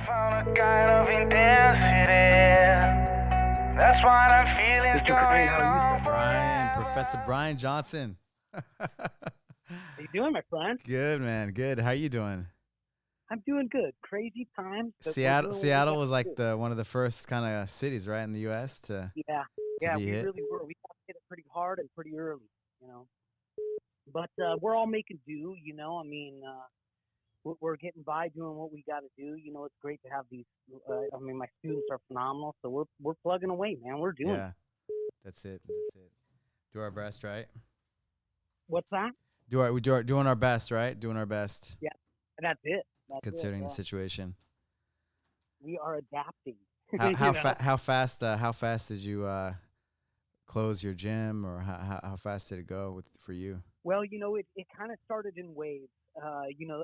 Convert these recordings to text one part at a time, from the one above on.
found a kind of intensity. That's what I'm feeling is going on. Brian, Professor Brian Johnson. How you doing, my friend? Good, man. Good. How you doing? I'm doing good. Crazy times. Seattle was like one of the first kind of cities, right, in the U.S. to we hit. really were. We got hit it pretty hard and pretty early, But we're all making do, I mean, we're getting by doing what we got to do. It's great to have these. My students are phenomenal, so we're plugging away, man. We're doing. Yeah, that's it. Do our best, right? What's that? Doing our best, right? Doing our best. Yeah, that's it. Considering the situation. We are adapting. How fast did you close your gym, or how fast did it go for you? Well, it kind of started in waves.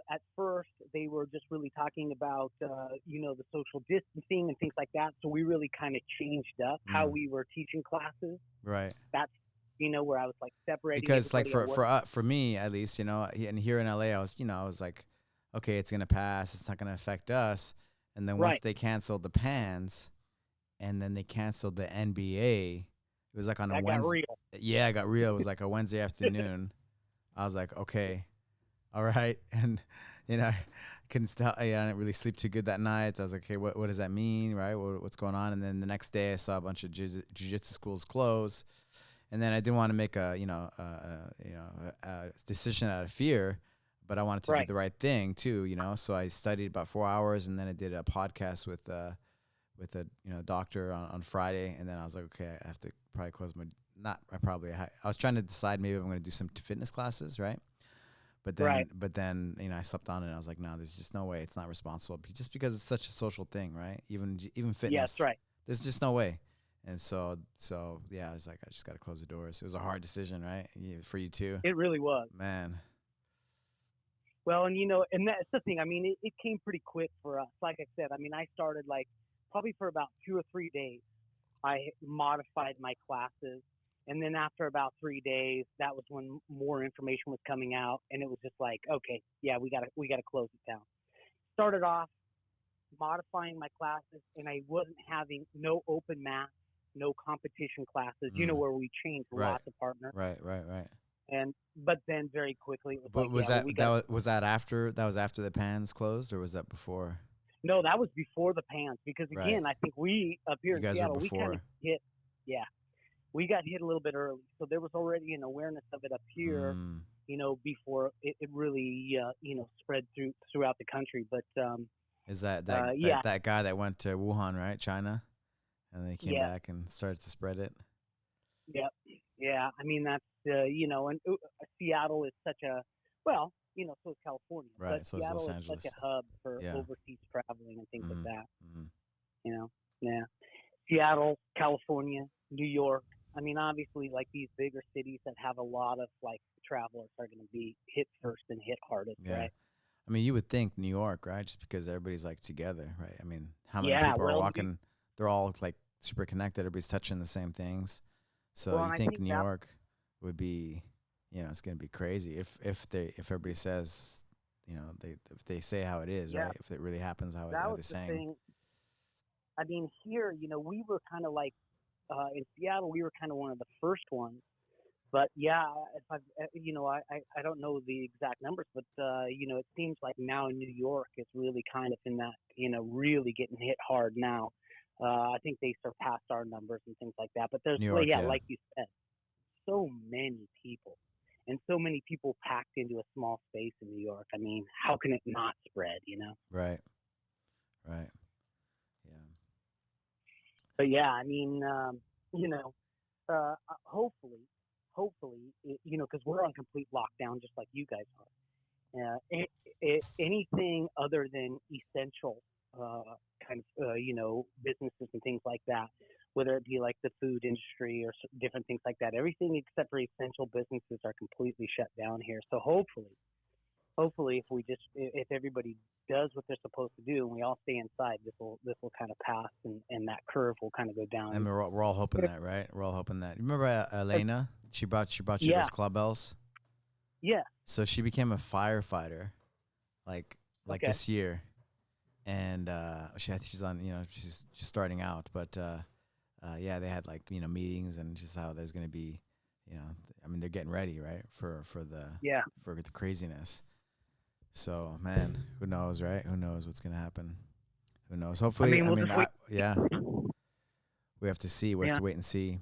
At first they were just really talking about, the social distancing and things like that. So we really kind of changed up how we were teaching classes. Right. That's, where I was like separating. Because like for me at least, and here in LA, I was like, okay, it's gonna pass. It's not gonna affect us. And then once they canceled the pans, and then they canceled the NBA, it was like on a Wednesday. Got real. Yeah, it got real. It was like a Wednesday afternoon. I was like, okay, all right, and I didn't really sleep too good that night. So I was like, okay, what does that mean, right? What's going on? And then the next day, I saw a bunch of jiu-jitsu schools close, and then I didn't want to make a decision out of fear, but I wanted to do the right thing too, So I studied about 4 hours, and then I did a podcast with a doctor on Friday, and then I was like, okay, I have to probably close my. I was trying to decide maybe I'm going to do some fitness classes, right? But then I slept on it, and I was like, no, there's just no way. It's not responsible, just because it's such a social thing, right? Even fitness. Yeah, that's right. There's just no way. And so yeah, I was like, I just got to close the doors. It was a hard decision, right? For you too. It really was, man. Well, and that's the thing. I mean, it came pretty quick for us. Like I said, I started like probably for about 2 or 3 days. I modified my classes. And then after about 3 days, that was when more information was coming out, and it was just like, okay, yeah, we gotta close it down. Started off modifying my classes, and I wasn't having no open mat, no competition classes. Where we changed lots of partners. Right. But then very quickly, it was was that after the pans closed, or was that before? No, that was before the pans, because again, I think we up here in Seattle, we kind of hit, we got hit a little bit early, so there was already an awareness of it up here, before it really, spread throughout the country. But is that guy that went to Wuhan, right, China, and then he came back and started to spread it? Yep. Yeah. That's and Seattle is such a so is California, right? But so Seattle is Los Angeles. Such a hub for overseas traveling and things like that. Mm-hmm. Seattle, California, New York. Obviously, like these bigger cities that have a lot of like travelers are going to be hit first and hit hardest, right? You would think New York, right? Just because everybody's like together, right? How many people are walking? They're all like super connected. Everybody's touching the same things. So you think New York would be, it's going to be crazy if everybody says, if they say how it is, right? If it really happens how they're saying. Thing. Here, we were kind of like. In Seattle, we were kind of one of the first ones, but I don't know the exact numbers, but it seems like now in New York is really kind of in that, really getting hit hard now. I think they surpassed our numbers and things like that. But there's, like you said, so many people, and so many people packed into a small space in New York. How can it not spread? Right. But hopefully, because we're on complete lockdown, just like you guys are. Anything other than essential businesses and things like that, whether it be like the food industry or different things like that, everything except for essential businesses are completely shut down here. So hopefully, if everybody does what they're supposed to do and we all stay inside, this will kind of pass and that curve will kind of go down. We're all hoping that, right? We're all hoping that. Remember Elena? She brought you those club bells. Yeah. So she became a firefighter, like this year, and she's on, she's just starting out, but yeah, they had like meetings and just how there's gonna be, I mean they're getting ready, right, for the craziness. So man, who knows, right? Who knows what's gonna happen? Who knows? Hopefully, yeah, we have to see. We have to wait and see.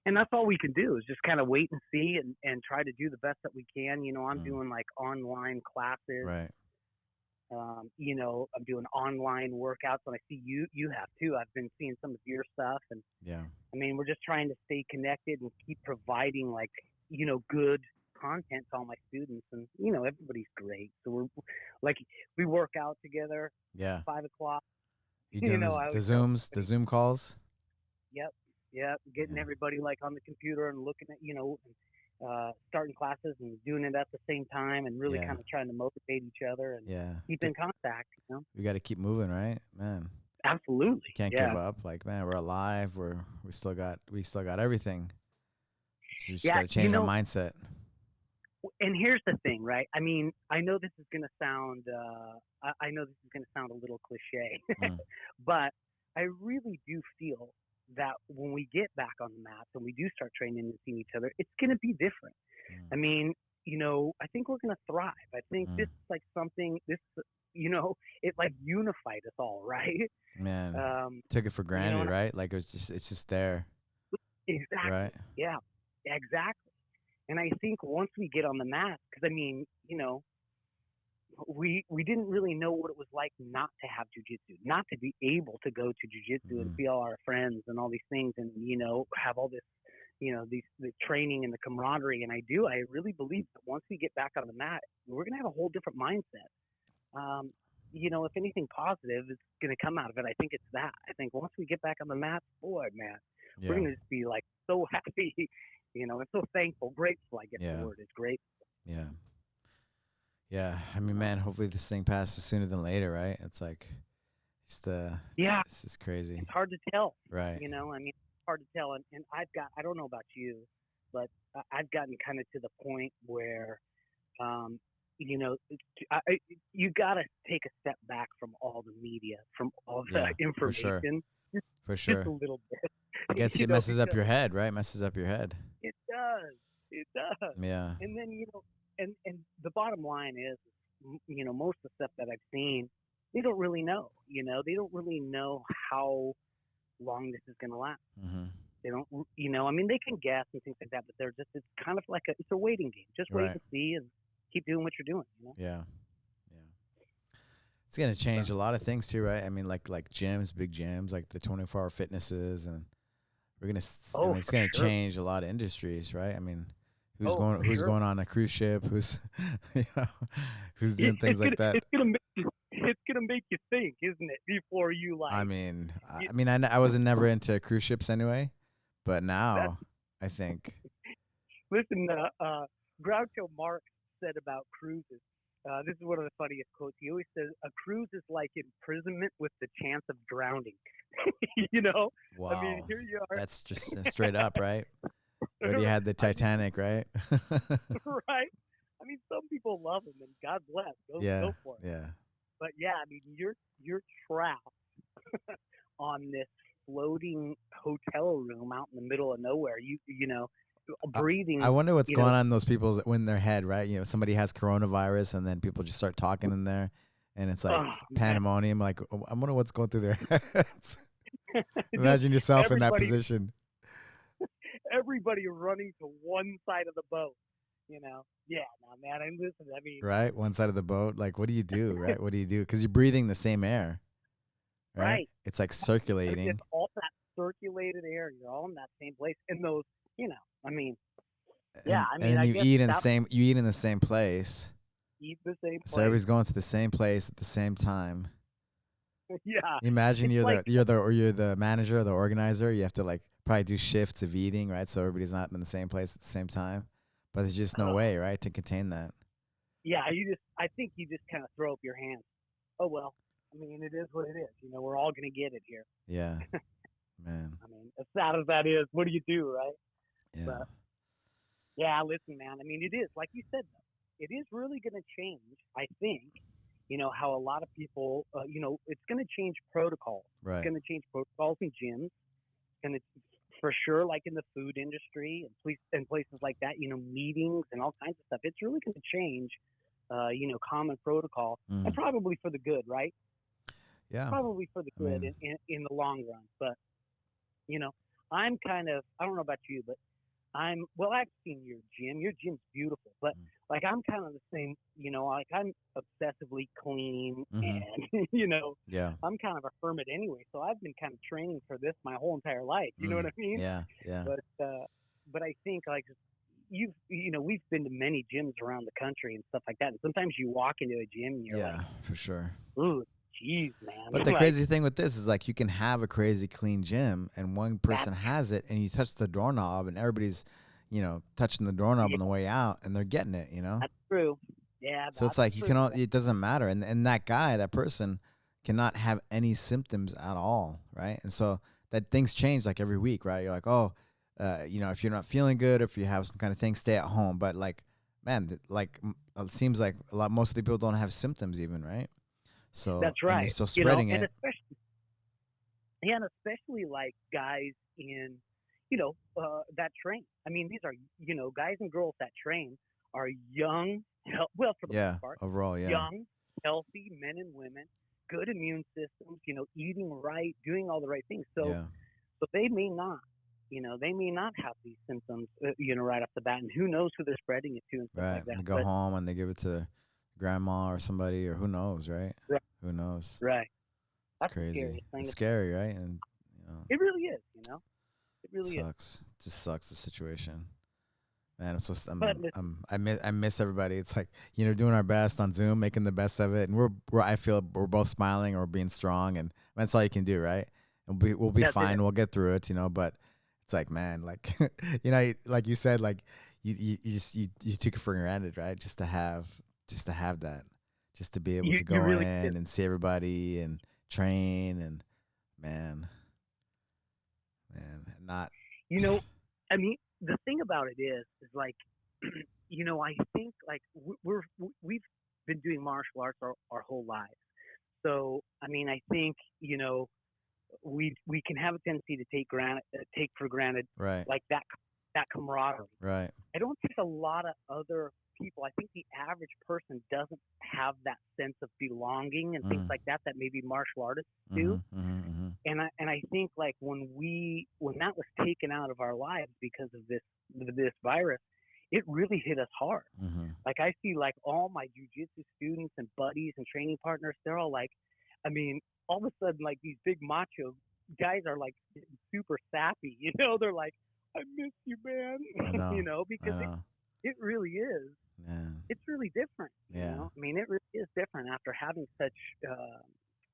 And that's all we can do is just kind of wait and see and try to do the best that we can. I'm doing like online classes. Right. I'm doing online workouts, and I see you have too. I've been seeing some of your stuff, and yeah, I mean, we're just trying to stay connected and keep providing like, good content to all my students, and everybody's great. So we're like, we work out together. Yeah. 5 o'clock. You doing the Zoom calls? Yep. Getting everybody like on the computer and looking at, starting classes and doing it at the same time, and really kind of trying to motivate each other and keep in contact. We got to keep moving, right, man? Absolutely. Can't give up. Like, man, we're alive. We still got everything. You just got to change our mindset. And here's the thing, right? I mean, I know this is going to sound, a little cliche, but I really do feel that when we get back on the mats and we do start training and seeing each other, it's going to be different. I mean, I think we're going to thrive. I think this is like something, it like unified us all, right? Man, took it for granted, right? Like it's just there. Exactly. Right? Yeah, exactly. And I think once we get on the mat, because I mean, we didn't really know what it was like not to have jiu-jitsu, not to be able to go to jiu-jitsu and see all our friends and all these things, and have all this, the training and the camaraderie. And I really believe that once we get back on the mat, we're gonna have a whole different mindset. If anything positive is gonna come out of it, I think it's that. I think once we get back on the mat, boy, man, we're gonna just be like so happy, and so thankful, grateful. I guess the word is grateful. Yeah. Yeah, I mean, man, hopefully this thing passes sooner than later, right? It's like, this is crazy. It's hard to tell, right? I mean, it's hard to tell, and I don't know about you, but I've gotten kind of to the point where, you got to take a step back from all the media, from all the information. For sure. Just a little bit. It messes up your head, right? Messes up your head. It does. Yeah. And then, and the bottom line is, most of the stuff that I've seen, they don't really know. They don't really know how long this is going to last. Mm-hmm. They don't, I mean, they can guess and things like that, but it's kind of like it's a waiting game. Just wait and see and keep doing what you're doing. Yeah. It's going to change a lot of things too, right? I mean, like gyms, big gyms, like the 24-hour fitnesses, and we're going to, it's going to change a lot of industries, right? I mean, who's going on a cruise ship? Who's who's doing things like that? It's gonna make you think, isn't it? Before you like. I mean, I wasn't never into cruise ships anyway, but now I think. Listen, Groucho Marx said about cruises. This is one of the funniest quotes. He always says, "A cruise is like imprisonment with the chance of drowning." Wow. I mean, here you are. That's just straight up, right? Already had the Titanic, right? Right. I mean, some people love them, and God bless. Go for it. Yeah. But yeah, I mean, you're trapped on this floating hotel room out in the middle of nowhere. Breathing. I wonder what's going on in those people's in their head, right? Somebody has coronavirus, and then people just start talking in there, and it's like pandemonium. Like, I wonder what's going through their heads. Imagine yourself in that position. Everybody running to one side of the boat, Yeah, no, man. I mean, right, one side of the boat. Like, what do you do, right? What do you do? Because you're breathing the same air, right? It's like circulating. It's all that circulated air. You're all in that same place. And those, I mean, and you eat in the same. You eat in the same place. Eat the same place. So everybody's going to the same place at the same time. Yeah. Imagine you're the manager or the organizer. You have to like probably do shifts of eating, right? So everybody's not in the same place at the same time. But there's just no way, right, to contain that. Yeah, I think you just kind of throw up your hands. Oh well, I mean, it is what it is. We're all gonna get it here. Yeah, man. I mean, as sad as that is, what do you do, right? Yeah. But, yeah, listen, man. I mean, it is like you said, though. It is really gonna change, I think, you know, how a lot of people, you know, it's going to change protocols. Right. It's going to change protocols in gyms. And it's for sure, like in the food industry and places like that, you know, meetings and all kinds of stuff. It's really going to change, you know, common protocol, and probably for the good, right? Yeah. Probably for the good in the long run. But, you know, I'm kind of, I don't know about you, but well, I've seen your gym. Your gym's beautiful, but like I'm kind of the same, you know, like I'm obsessively clean and, you know, I'm kind of a hermit anyway. So I've been kind of training for this my whole entire life. You know what I mean? Yeah. Yeah. But I think like you know, we've been to many gyms around the country and stuff like that. And sometimes you walk into a gym and you're like, for sure. ooh, geez, man. But the crazy thing with this is like you can have a crazy clean gym and one person has it and you touch the doorknob and everybody's, you know, touching the doorknob on the way out and they're getting it, you know? That's true. Yeah. So it's like you can it doesn't matter. And that guy, that person cannot have any symptoms at all, right? And so that things change like every week, right? You're like, oh, you know, if you're not feeling good, if you have some kind of thing, stay at home. But like, man, like it seems like most of the people don't have symptoms even, right? So that's right. And they're still spreading it. And especially like guys in, you know, that train. I mean, these are, you know, guys and girls that train are young, well, for the most part, overall, young, healthy men and women, good immune systems, you know, eating right, doing all the right things. So they may not, you know, have these symptoms, you know, right off the bat. And who knows who they're spreading it to and stuff like that. They go home and they give it to grandma or somebody or who knows, right? Who knows? Right. It's crazy. It's scary, right? And you know, it really is, you know. It really sucks. It just sucks, the situation. Man, I miss everybody. It's like, you know, doing our best on Zoom, making the best of it, and I feel we're both smiling or being strong, and that's all you can do, right? And we'll be fine. We'll get through it, you know. But it's like, man, like you know, like you said, like you took it for granted, right? Just to have that, just to be able to go really in and see everybody and train, and man, not, you know, I mean, the thing about it is like, you know, I think like we've been doing martial arts our whole lives. So, I mean, I think, you know, we can have a tendency to take for granted, right, like that camaraderie. Right. I don't think a lot of other people, I think the average person doesn't have that sense of belonging and things like that maybe martial artists do. And I think like when that was taken out of our lives because of this virus, it really hit us hard. Like I see like all my jiu-jitsu students and buddies and training partners, they're all like, I mean, all of a sudden like these big macho guys are like super sappy, you know, they're like, I miss you, man. You know, because it really is. Yeah. It's really different. Yeah. You know? I mean, it really is different after having such,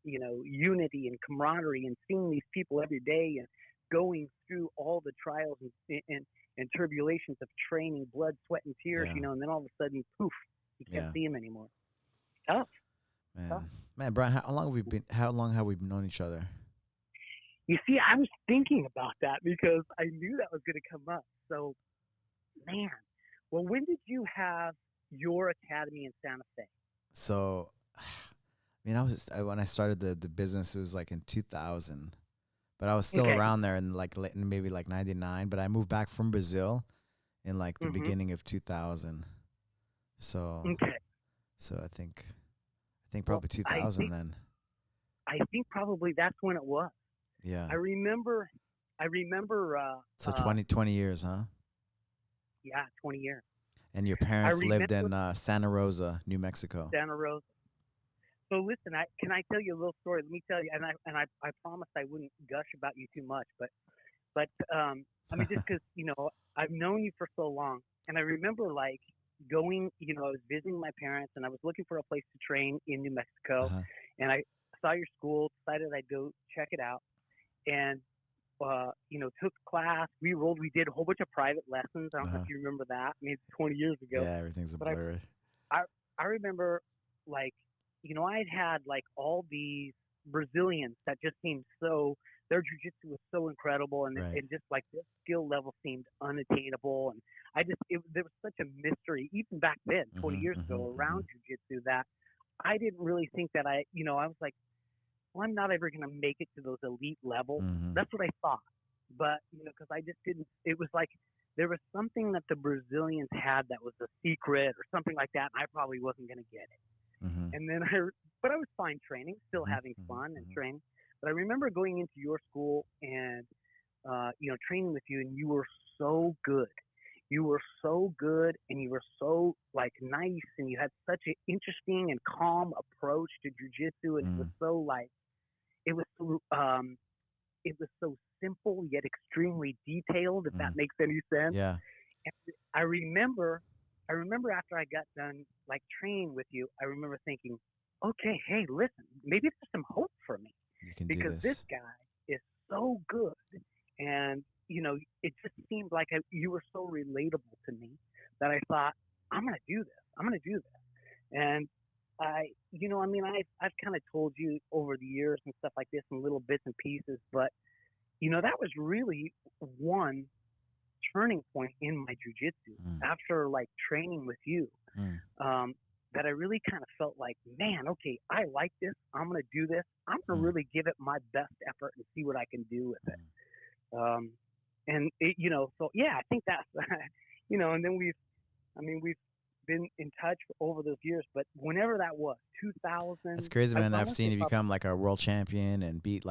you know, unity and camaraderie and seeing these people every day and going through all the trials and tribulations of training, blood, sweat, and tears, you know, and then all of a sudden, poof, you can't see them anymore. Tough. Man, Brian, how long have we known each other? You see, I was thinking about that because I knew that was going to come up. So, man, well, when did you have your academy in Santa Fe? So, I mean, when I started the business, it was like in 2000, but I was still around there in like maybe like 99. But I moved back from Brazil in like the beginning of 2000. So, so I think probably 2000 then. I think probably that's when it was. Yeah. I remember. So 20 years, huh? Yeah, 20 years. And your parents lived in Santa Rosa, New Mexico. Santa Rosa. So listen, can I tell you a little story? Let me tell you, and I promised I wouldn't gush about you too much, but I mean, just because you know I've known you for so long, and I remember like going, you know, I was visiting my parents, and I was looking for a place to train in New Mexico, and I saw your school, decided I'd go check it out, and you know, took class, we did a whole bunch of private lessons. I don't know if you remember that, maybe 20 years ago. Yeah, everything's a blur. I remember, like, you know, I'd had like all these Brazilians that just seemed so, their jiu-jitsu was so incredible, and just like their skill level seemed unattainable, and there was such a mystery even back then, 20 years ago, around jiu-jitsu that I didn't really think that I was like, well, I'm not ever going to make it to those elite levels. Mm-hmm. That's what I thought. But, because I just didn't, it was like there was something that the Brazilians had that was a secret or something like that, and I probably wasn't going to get it. Mm-hmm. And then but I was fine training, still having fun and training. But I remember going into your school and, training with you, and you were so good. You were so good, and you were so like nice, and you had such an interesting and calm approach to jiu-jitsu, and it was so like, it was so simple yet extremely detailed, if that makes any sense. Yeah. And I remember after I got done like training with you, I remember thinking, okay, hey, listen, maybe there's some hope for me, You can because do this guy is so good, and it just seemed like you were so relatable to me that I thought, I'm gonna do this, and I've kind of told you over the years and stuff like this in little bits and pieces, but that was really one turning point in my jiu-jitsu after like training with you, that I really kind of felt like, man, okay, I like this. I'm going to do this. I'm going to really give it my best effort and see what I can do with it. And it, so yeah, I think that's, and then we've been in touch over those years, but whenever that was, 2000. That's crazy, man. I've seen you become like a world champion and beat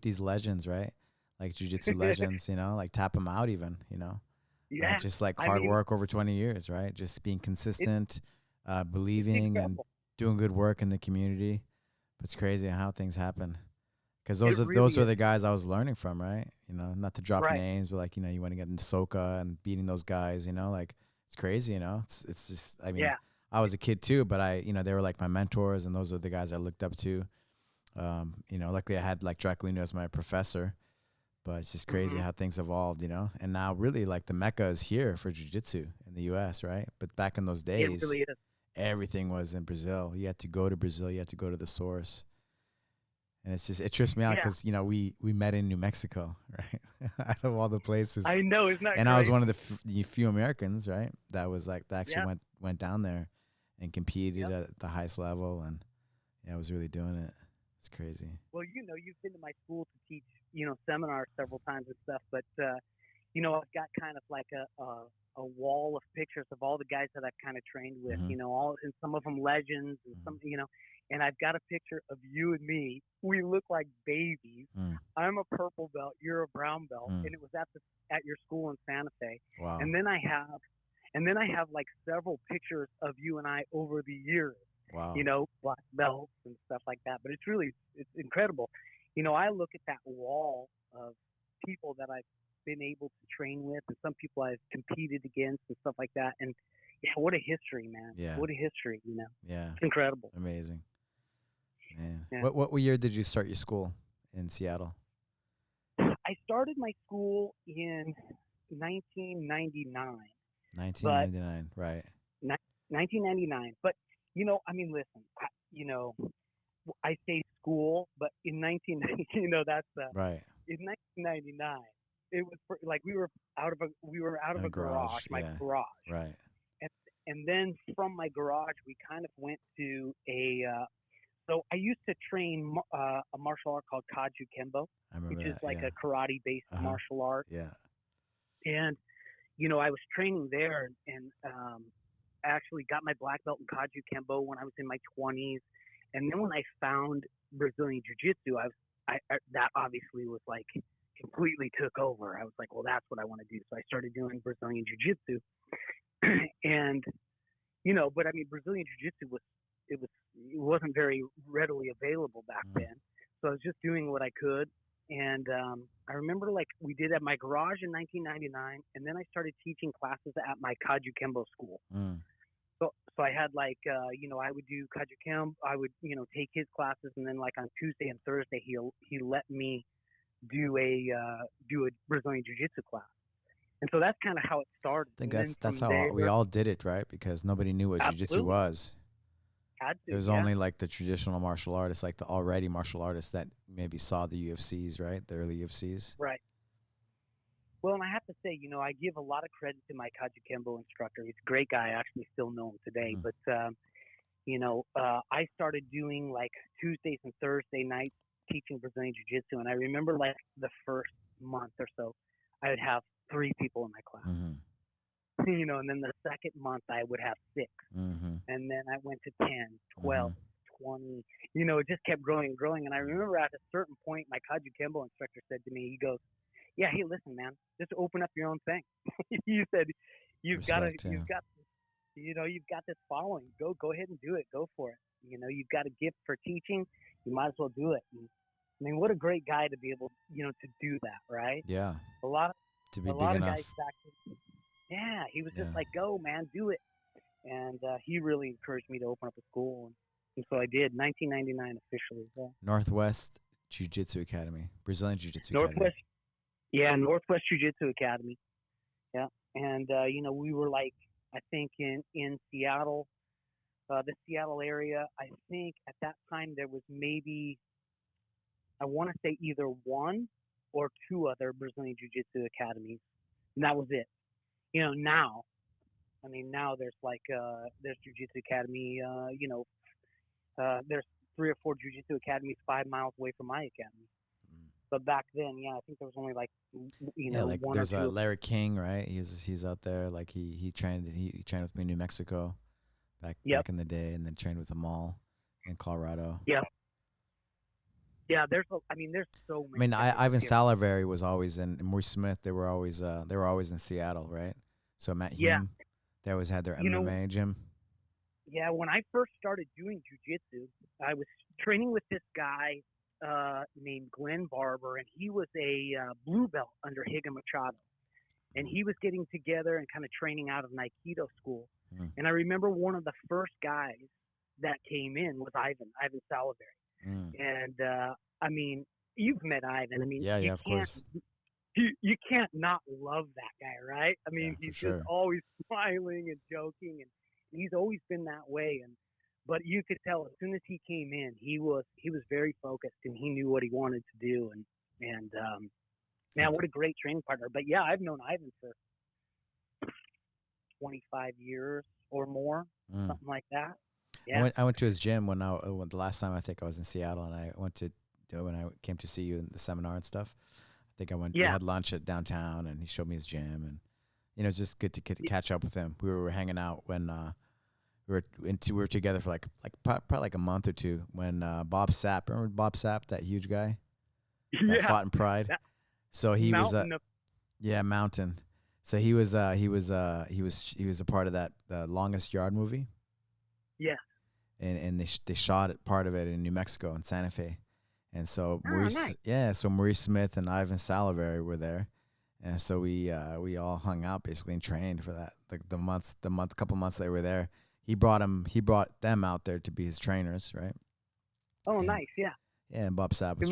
these legends, right? Like jiu-jitsu legends, like tap them out even, Yeah. just like hard work over 20 years, right? Just being consistent, believing and doing good work in the community. It's crazy how things happen. Because those are the guys I was learning from, right? Not to drop names, but like, you want to get into Soka and beating those guys, like it's crazy, it's just, I mean, I was a kid too, but they were like my mentors, and those are the guys I looked up to. Luckily I had like Draculino as my professor, but it's just crazy how things evolved, and now really like the Mecca is here for jiu-jitsu in the US, right? But back in those days, it really is. Everything was in Brazil. You had to go to Brazil. You had to go to the source. And it trips me out because, we met in New Mexico, right? Out of all the places. I know, isn't that And crazy? I was one of the few Americans, right? That was like, that actually went down there and competed at the highest level. And I was really doing it. It's crazy. Well, you've been to my school to teach, seminars several times and stuff, but, I've got kind of like a wall of pictures of all the guys that I've kind of trained with, and some of them legends and some, and I've got a picture of you and me. We look like babies. I'm a purple belt, you're a brown belt, and it was at your school in Santa Fe. Wow. And then I have like several pictures of you and I over the years. Wow. Black belts and stuff like that. But it's incredible. I look at that wall of people that I've been able to train with, and some people I've competed against and stuff like that. And what a history, man. Yeah. What a history, Yeah. It's incredible. Amazing. Man. Yeah. What year did you start your school in Seattle? I started my school in 1999. 1999, right. 1999. But, listen, I say school, but in 1990, that's right. In 1999, it was like we were out of a garage, my garage. Right. And then from my garage, we kind of went to so I used to train a martial art called Kaju Kembo, which is like a karate-based martial art. Yeah. And, I was training there, and I actually got my black belt in Kaju Kembo when I was in my 20s. And then when I found Brazilian Jiu-Jitsu, that obviously was like completely took over. I was like, well, that's what I want to do. So I started doing Brazilian Jiu-Jitsu. And, but Brazilian Jiu-Jitsu wasn't very readily available back then. So I was just doing what I could. And I remember like we did at my garage in 1999, and then I started teaching classes at my Kaju Kembo school. So I had like, I would do Kaju Kembo, I would, take his classes, and then like on Tuesday and Thursday, he let me do a Brazilian Jiu-Jitsu class. And so that's kind of how it started. I think that's how we all did it, right? Because nobody knew what Jiu-Jitsu was. It was only like the traditional martial artists, like the already martial artists that maybe saw the UFCs, right? The early UFCs. Right. Well, and I have to say, I give a lot of credit to my Kaju Kembo instructor. He's a great guy. I actually still know him today. But, I started doing like Tuesdays and Thursday nights teaching Brazilian Jiu-Jitsu, and I remember like the first month or so, I would have 3 people in my class. Mm-hmm. And then the second month I would have 6, Mm-hmm. and then I went to 10, 12, 20. It just kept growing and growing. And I remember at a certain point, my Kaju Kembo instructor said to me, he goes, "Yeah, hey, listen, man, just open up your own thing." He said, "You've got this following. Go ahead and do it. Go for it. You've got a gift for teaching. You might as well do it." And, I mean, what a great guy to be able, to do that, right? Yeah. A lot To be of big enough. guys back then, yeah, he was just like, "Go, man, do it." And he really encouraged me to open up a school, and so I did. 1999 officially. Yeah. Northwest Jiu-Jitsu Academy, Brazilian Jiu-Jitsu Northwest, Academy. Northwest Jiu-Jitsu Academy. Yeah, and we were like, I think in Seattle, the Seattle area. I think at that time there was maybe, I want to say either 1 or 2 other Brazilian Jiu-Jitsu academies, and that was it. Now, I mean, now there's like there's Jiu-Jitsu Academy. There's 3 or 4 Jiu-Jitsu academies 5 miles away from my academy. But back then, yeah, I think there was only like like 1 there's or 2. Larry King, right? He's out there. Like he trained with me in New Mexico back in the day, and then trained with Amal in Colorado. Yeah. Yeah, there's so many. I mean, Ivan Salavari was always in, and Maurice Smith. They were always in Seattle, right? So Matt Hume, they always had their MMA gym. Yeah, when I first started doing jiu-jitsu, I was training with this guy named Glenn Barber, and he was a blue belt under Higa Machado. And he was getting together and kind of training out of an Aikido school. And I remember one of the first guys that came in was Ivan Salavari. And I mean, you've met Ivan. I mean, of course. You can't not love that guy, right? I mean, he's just always smiling and joking, and he's always been that way. But you could tell as soon as he came in, he was very focused, and he knew what he wanted to do. And man, what a great training partner. But yeah, I've known Ivan for 25 years or more, something like that. Yeah. I went to his gym when the last time I think I was in Seattle, and I went to when I came to see you in the seminar and stuff. I think I went. We had lunch at downtown, and he showed me his gym, and it's just good to catch up with him. We were hanging out when we were together for like probably like a month or 2 when Bob Sapp, remember Bob Sapp, that huge guy that fought in Pride. So he was Mountain. So he was a part of that Longest Yard movie. Yeah. And they shot part of it in New Mexico in Santa Fe. And so nice. Maurice Smith and Ivan Salavari were there. And so we all hung out basically and trained for that. Like couple months they were there. He brought them out there to be his trainers, right? Oh, nice, yeah. Yeah, and Bob Sapp was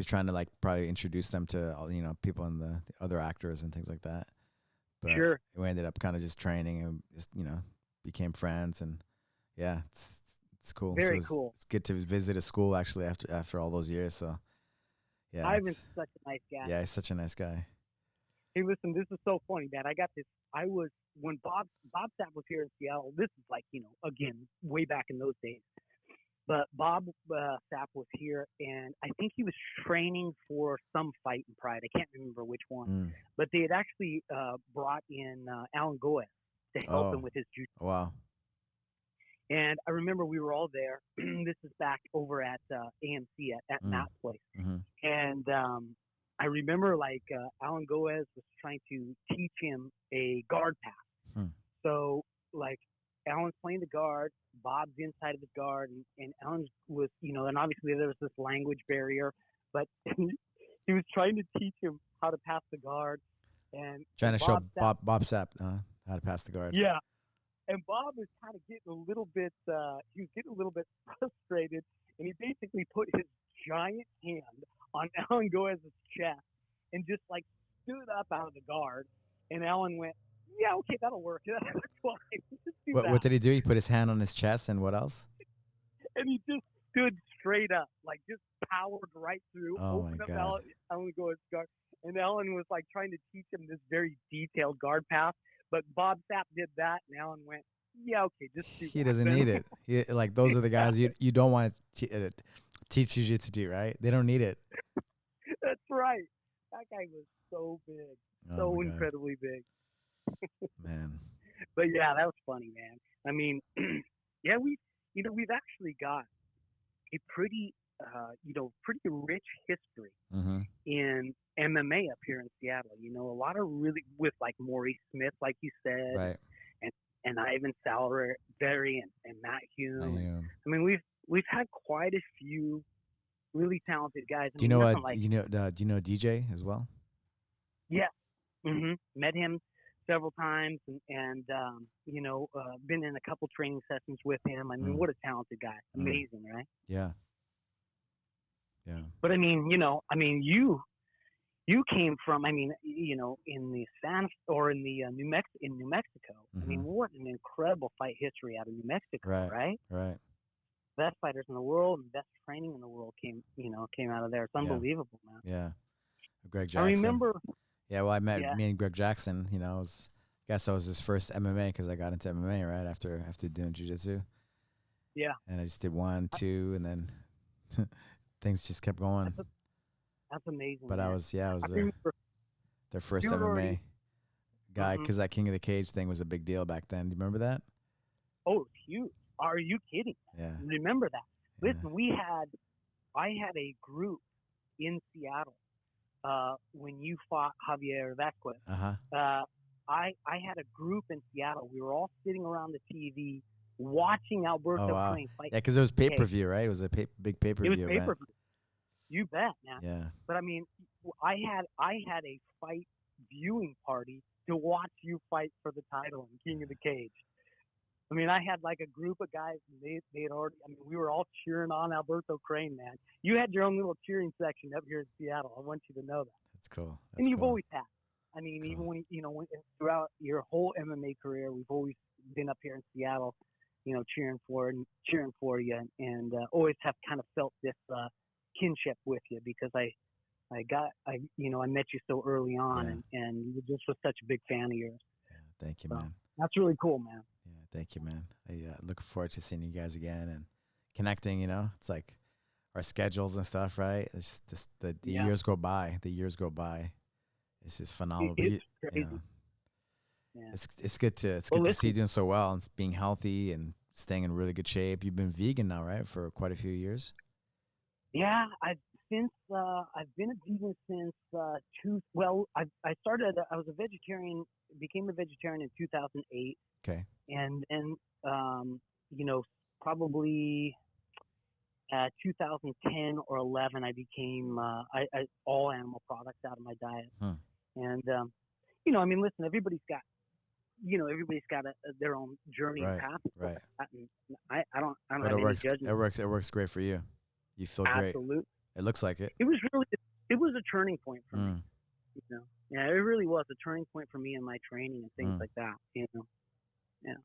trying to like probably introduce them to people and the other actors and things like that. But sure. We ended up kind of just training and just, became friends, and yeah, it's cool. Very cool. It's good to visit a school actually after all those years. So yeah, Ivan's such a nice guy. Yeah, he's such a nice guy. Hey, listen, this is so funny, man. I got this. When Bob Sapp was here in Seattle. This is like again way back in those days. But Bob Sapp was here, and I think he was training for some fight in Pride. I can't remember which one. But they had actually brought in Alan Goes to help him with his jiu-jitsu. Wow. And I remember we were all there. This is back over at AMC at Matt's place. Mm-hmm. And I remember like Alan Goes was trying to teach him a guard pass. So like Alan's playing the guard, Bob's inside of his guard, and Alan was, and obviously there was this language barrier, but he was trying to teach him how to pass the guard. And trying to show Bob Sapp how to pass the guard. Yeah. And Bob was kind of getting a little bit, frustrated, and he basically put his giant hand on Alan Goes' chest and just like stood up out of the guard. And Alan went, "Yeah, okay, that'll work. That's fine." What did he do? He put his hand on his chest, and what else? And he just stood straight up, like just powered right through. Oh my God! Alan Goes' guard, and Alan was like trying to teach him this very detailed guard path. But Bob Sapp did that, and Alan went, Yeah, okay, just he doesn't need it. Like those are the guys you don't want to teach jiu-jitsu to, right? They don't need it. That's right. That guy was so big, Oh so my God. incredibly big. Man. But yeah, that was funny, man. I mean, yeah, we've actually got a pretty, pretty rich history Mm-hmm. in MMA up here in Seattle. You know, a lot of really with like Maury Smith, like you said, Right. and Ivan Salaverry and Matt Hume. I am. I mean, we've had quite a few really talented guys. I Do you mean, know nothing like do you know DJ as well? yeah. Met him several times and been in a couple training sessions with him. I mean, what a talented guy. Amazing, right? Yeah. Yeah. But I mean, you came from, I mean, in the New Mexico. I mean, what an incredible fight history out of New Mexico, right? Right. Best fighters in the world and best training in the world came out of there. It's unbelievable, man. Yeah. Greg Jackson. I remember. Yeah, well, I met me and Greg Jackson. You know, I guess I was his first MMA because I got into MMA right after doing jiu-jitsu. Yeah. And I just did 1, 2, and then things just kept going. That's amazing. But man. I was their first MMA guy because that King of the Cage thing was a big deal back then. Do you remember that? Oh, it's huge. Are you kidding? Yeah. Remember that? Listen, I had a group in Seattle when you fought Javier Vasquez. I had a group in Seattle. We were all sitting around the TV watching Alberto train fight. Yeah, because it was pay-per-view, right? It was a big pay-per-view event. It was pay-per-view. You bet, man. Yeah. But I mean, I had a fight viewing party to watch you fight for the title in King of the Cage. I mean, I had like a group of guys, and they had already. I mean, we were all cheering on Alberto Crane, man. You had your own little cheering section up here in Seattle. I want you to know that. That's cool. And you've always had. I mean, even when throughout your whole MMA career, we've always been up here in Seattle, cheering for you, and always have kind of felt this kinship with you because I met you so early on, and you just was such a big fan of yours. Yeah, thank you, man. That's really cool, man. Yeah, thank you, man. I look forward to seeing you guys again and connecting. It's like our schedules and stuff, right? It's just the years go by. The years go by. It's just phenomenal. It's crazy. It's good to see you doing so well and being healthy and staying in really good shape. You've been vegan now, right, for quite a few years. Yeah, I've been a vegan since I started. I was a vegetarian, became a vegetarian in 2008. Okay. And then probably 2010 or 11, I became I all animal products out of my diet. And I mean, listen, everybody's got their own journey and path. Right. And I don't have any judgment. It works great for you. You feel great. Absolutely. It looks like it. It was a turning point for me. Yeah, it really was a turning point for me in my training and things like that. Yeah.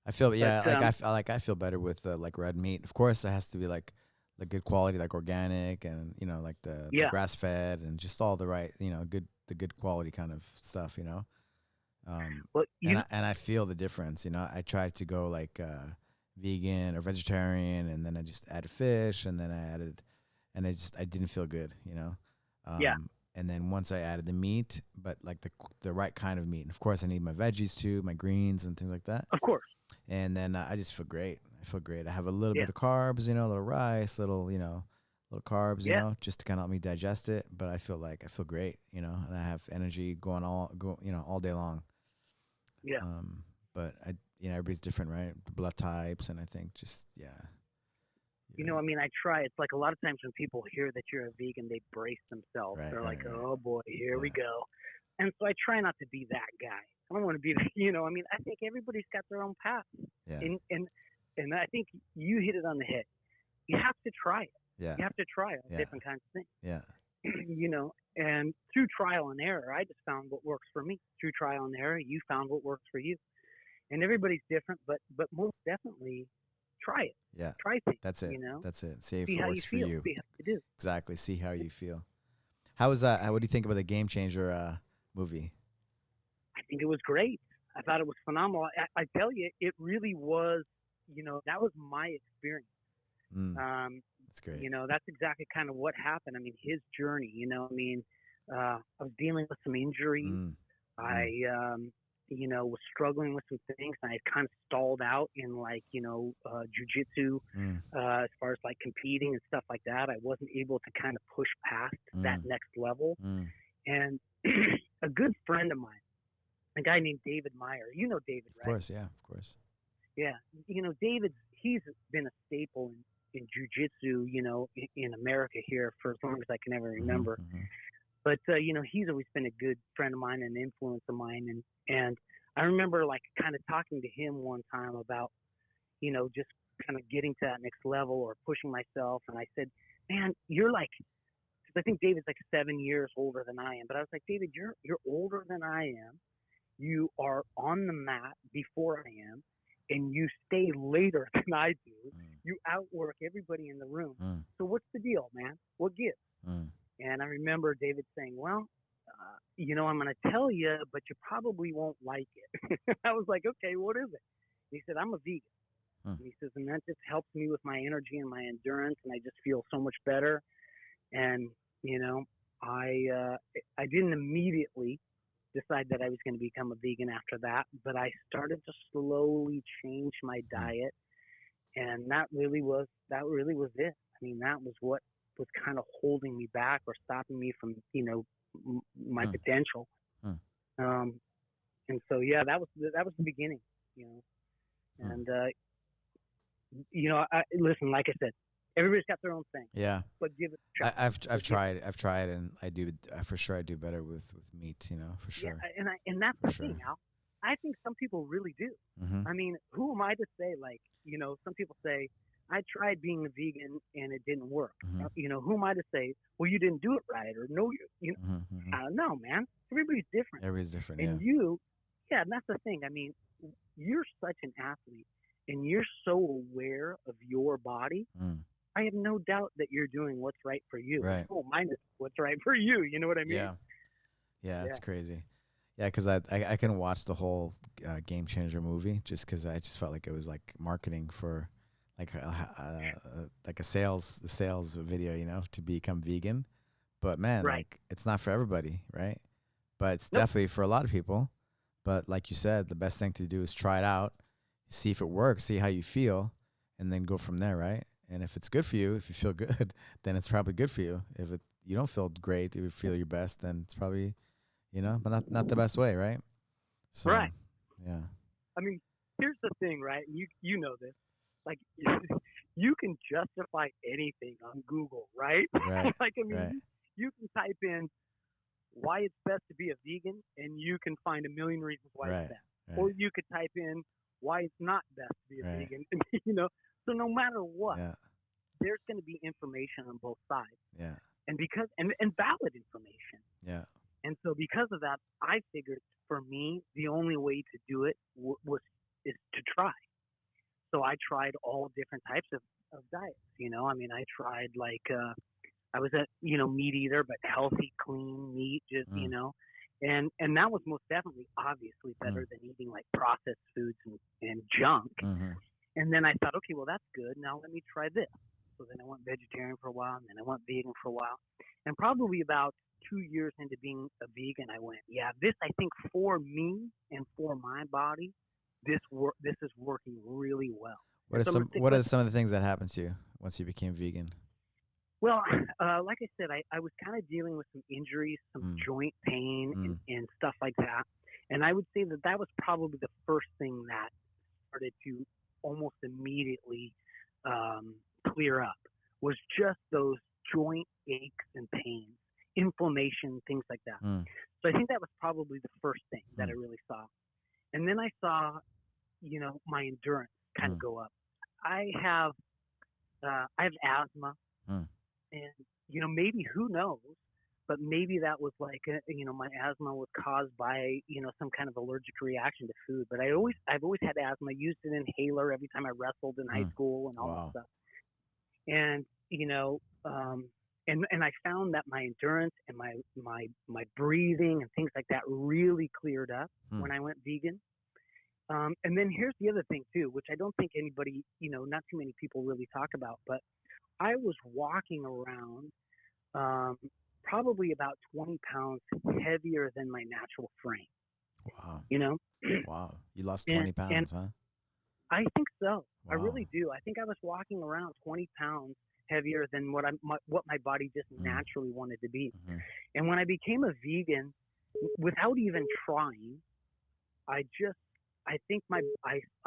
I feel I feel better with like red meat. Of course, it has to be like the good quality, like organic, and like the grass fed, and just all the right, the good quality kind of stuff. And I feel the difference. I tried to go like vegan or vegetarian, and then I just added fish, and then I added, and I didn't feel good. And then once I added the meat, but like the right kind of meat, and of course I need my veggies too, my greens and things like that. Of course. And then I just feel great. I have a little bit of carbs, a little rice, little carbs, just to kind of help me digest it. But I feel great, and I have energy going all day long. Yeah. But everybody's different, right? Blood types, and I think just I mean, I try. It's like a lot of times when people hear that you're a vegan, they brace themselves. They're like, oh boy, here we go. And so I try not to be that guy. I don't want to be, I mean, I think everybody's got their own path. Yeah. And I think you hit it on the head. You have to try it. Yeah. You have to try different kinds of things. Yeah. And through trial and error, I just found what works for me. Through trial and error, you found what works for you. And everybody's different, but most definitely try it. Yeah. Try things. That's it. That's it. See if it works for you. See how you do. Exactly. See how you feel. How was that? What do you think about the Game Changer movie? I think it was great. I thought it was phenomenal. I tell you, it really was, that was my experience. That's great. That's exactly kind of what happened. I mean, his journey, I was dealing with some injuries. I, was struggling with some things, and I kind of stalled out in jiu-jitsu, as far as like competing and stuff like that. I wasn't able to kind of push past that next level. And a good friend of mine, a guy named David Meyer, David, right? Of course, yeah, of course. Yeah. David, he's been a staple in jiu-jitsu, in America here for as long as I can ever remember. But, he's always been a good friend of mine and influence of mine. And I remember like kind of talking to him one time about, just kind of getting to that next level or pushing myself. And I said, man, you're like, because I think David's like 7 years older than I am. But I was like, David, you're older than I am. You are on the mat before I am. And you stay later than I do. You outwork everybody in the room. So what's the deal, man? What gives? And I remember David saying, well, I'm going to tell you, but you probably won't like it. I was like, okay, what is it? He said, I'm a vegan. And he says, and that just helps me with my energy and my endurance, and I just feel so much better. And, I didn't immediately decide that I was going to become a vegan after that, but I started to slowly change my diet, and that really was it. I mean, that was what was kind of holding me back or stopping me from, my potential. And so, yeah, that was the beginning, and, listen, like I said, everybody's got their own thing. Yeah. But give it a try. I've tried, and I do, for sure I do better with meat, for sure. Yeah, and that's the thing, Al. I think some people really do. I mean, who am I to say, like, some people say, I tried being a vegan and it didn't work. Who am I to say, well, you didn't do it right, or no, no, man. Everybody's different. Everybody's different, and and that's the thing. I mean, you're such an athlete, and you're so aware of your body. I have no doubt that you're doing what's right for you. Right. Oh, mine is what's right for you. You know what I mean? Yeah, it's crazy. Yeah, because I couldn't watch the whole Game Changer movie just because I just felt like it was like marketing for like a sales video, to become vegan. But man, like it's not for everybody, right? But it's definitely for a lot of people. But like you said, the best thing to do is try it out, see if it works, see how you feel, and then go from there, right? And if it's good for you, if you feel good, then it's probably good for you. If you don't feel great, if you feel your best, then it's probably, but not the best way, right? So, right. Yeah. I mean, here's the thing, right? You know this. Like, you can justify anything on Google, right? Right. Like, I mean, you can type in why it's best to be a vegan, and you can find a million reasons why it's best. Right. Or you could type in why it's not best to be a vegan, So no matter what, there's going to be information on both sides. Yeah. And and valid information. Yeah. And so because of that, I figured for me, the only way to do it is to try. So I tried all different types of diets. I mean, I tried I was a, meat eater, but healthy, clean meat, just, and that was most definitely obviously better than eating like processed foods and junk. And then I thought, okay, well, that's good. Now let me try this. So then I went vegetarian for a while, and then I went vegan for a while. And probably about 2 years into being a vegan, I went, yeah, this, I think for me and for my body, this is working really well. What are some of the things that happened to you once you became vegan? Well, like I said, I was kind of dealing with some injuries, some joint pain and stuff like that. And I would say that was probably the first thing that started to almost immediately clear up, was just those joint aches and pains, inflammation, things like that. So I think that was probably the first thing that I really saw. And then I saw, my endurance kind of go up. I have asthma, and maybe, who knows, but maybe that was like, my asthma was caused by, some kind of allergic reaction to food. But I've always had asthma. I used an inhaler every time I wrestled in high school and all that stuff. And, and I found that my endurance and my breathing and things like that really cleared up when I went vegan. And then here's the other thing too, which I don't think anybody, not too many people really talk about, but I was walking around um, probably about 20 pounds heavier than my natural frame, Wow. you know? Wow. You lost And 20 pounds, huh? I think so. I Wow. really do. I think I was walking around 20 pounds heavier than what my body just naturally wanted to be. Mm-hmm. And when I became a vegan, without even trying, I think I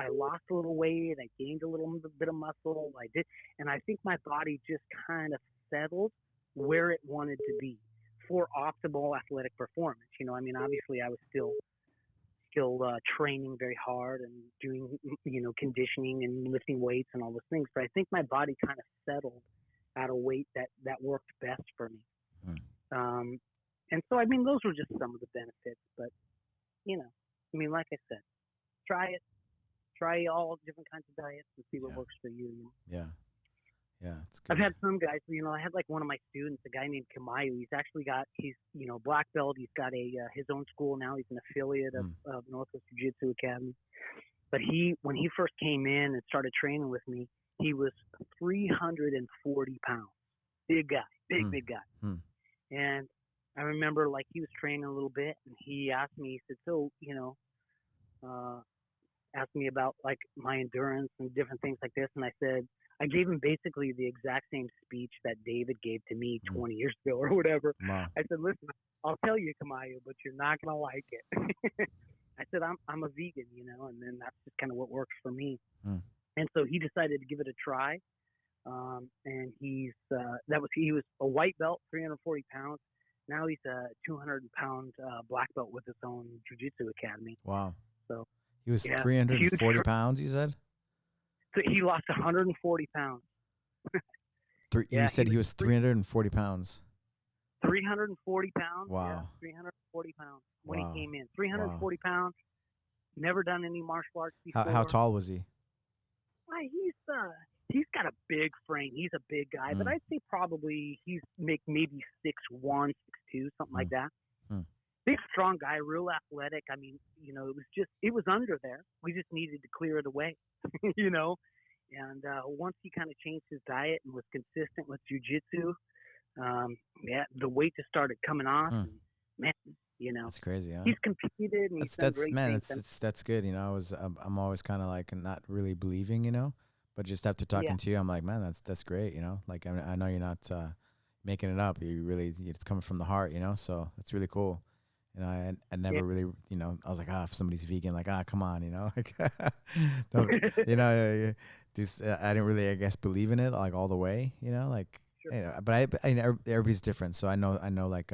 lost a little weight, I gained a little bit of muscle, and I think my body just kind of settled where it wanted to be for optimal athletic performance. I mean, obviously I was still training very hard and doing conditioning and lifting weights and all those things, but I think my body kind of settled at a weight that worked best for me. Mm. And so I mean, those were just some of the benefits, but I mean, like I said, try all different kinds of diets and see what works for you. Yeah. Yeah, it's good. I've had some guys, I had like one of my students, a guy named Kamayu. He's black belt. He's got his own school now. He's an affiliate of Northwest Jiu-Jitsu Academy. But when he first came in and started training with me, he was 340 pounds. Big guy, big guy. Mm. And I remember like he was training a little bit and he asked me, he said, so, asked me about like my endurance and different things like this. And I gave him basically the exact same speech that David gave to me 20 years ago or whatever. Wow. I said, listen, I'll tell you, Kamayu, but you're not going to like it. I said, I'm a vegan, and then that's just kind of what works for me. Mm. And so he decided to give it a try. And he was a white belt, 340 pounds. Now he's a 200-pound black belt with his own jiu-jitsu academy. Wow. So he was 340 pounds, you said? So he lost 140 pounds. You said he was 340 pounds. 340 pounds. Wow. Yeah, 340 pounds when Wow. he came in. 340 pounds. Never done any martial arts before. How tall was he? He's got a big frame. He's a big guy, but I'd say probably he's maybe 6'1", 6'2", something like that. Big, strong guy, real athletic. I mean, it was under there. We just needed to clear it away, And once he kind of changed his diet and was consistent with jiu-jitsu, the weight just started coming off. And, man, that's crazy, huh? He's competed and he's done great things. That's good. I'm always kind of like not really believing, but just after talking to you, I'm like, man, that's great. Like I know you're not making it up. You really, it's coming from the heart, So that's really cool. I never really, I was like, if somebody's vegan, like, come on, like, I didn't really, I guess, believe in it like all the way, like, Sure. But everybody's different. So I know like,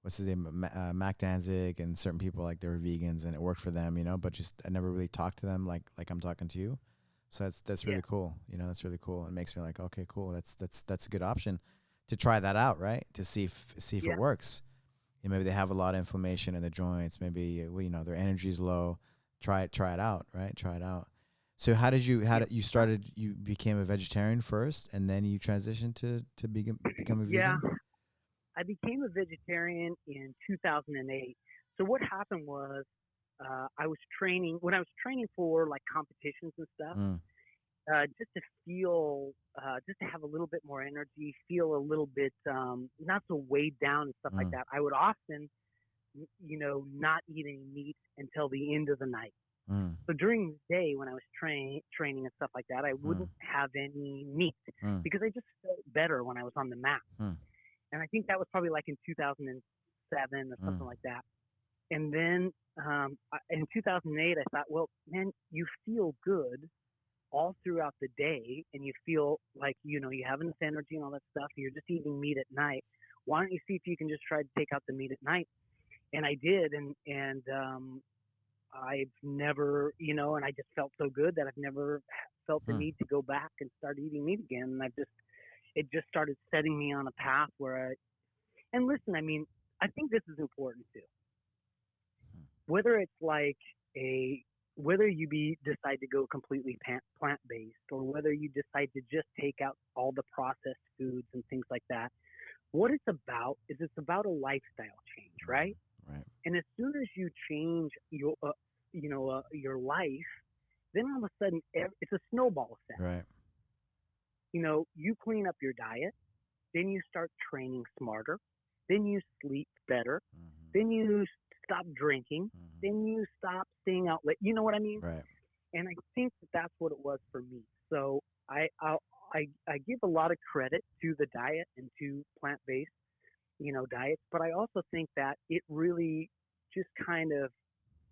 what's his name, Mac Danzig and certain people, like they were vegans and it worked for them, but just, I never really talked to them like I'm talking to you. So that's really cool. That's really cool. It makes me like, okay, cool. That's a good option to try that out, right? To see if it works. Maybe they have a lot of inflammation in the joints. Maybe their energy is low. Try it out, right? Try it out. So how did you became a vegetarian first, and then you transitioned to become a vegan? Yeah, I became a vegetarian in 2008. So what happened was, I was training for like competitions and stuff. Just to feel, just to have a little bit more energy, feel a little bit not so weighed down and stuff like that. I would often, not eat any meat until the end of the night. So during the day when I was training and stuff like that, I wouldn't have any meat because I just felt better when I was on the mat. And I think that was probably like in 2007 or something like that. And then in 2008, I thought, well, man, you feel good all throughout the day and you feel like, you have enough energy and all that stuff. You're just eating meat at night. Why don't you see if you can just try to take out the meat at night? And I did. And I've never, and I just felt so good that I've never felt the need to go back and start eating meat again. And it just started setting me on a path where and listen, I mean, I think this is important too. Whether it's like whether you decide to go completely plant-based or whether you decide to just take out all the processed foods and things like that, what it's about is a lifestyle change, right? Right. And as soon as you change your life, then all of a sudden it's a snowball effect. Right. You clean up your diet, then you start training smarter, then you sleep better, then you stop drinking, then you stop staying out late. You know what I mean? Right. And I think that's what it was for me. So I give a lot of credit to the diet and to plant-based, diets, but I also think that it really just kind of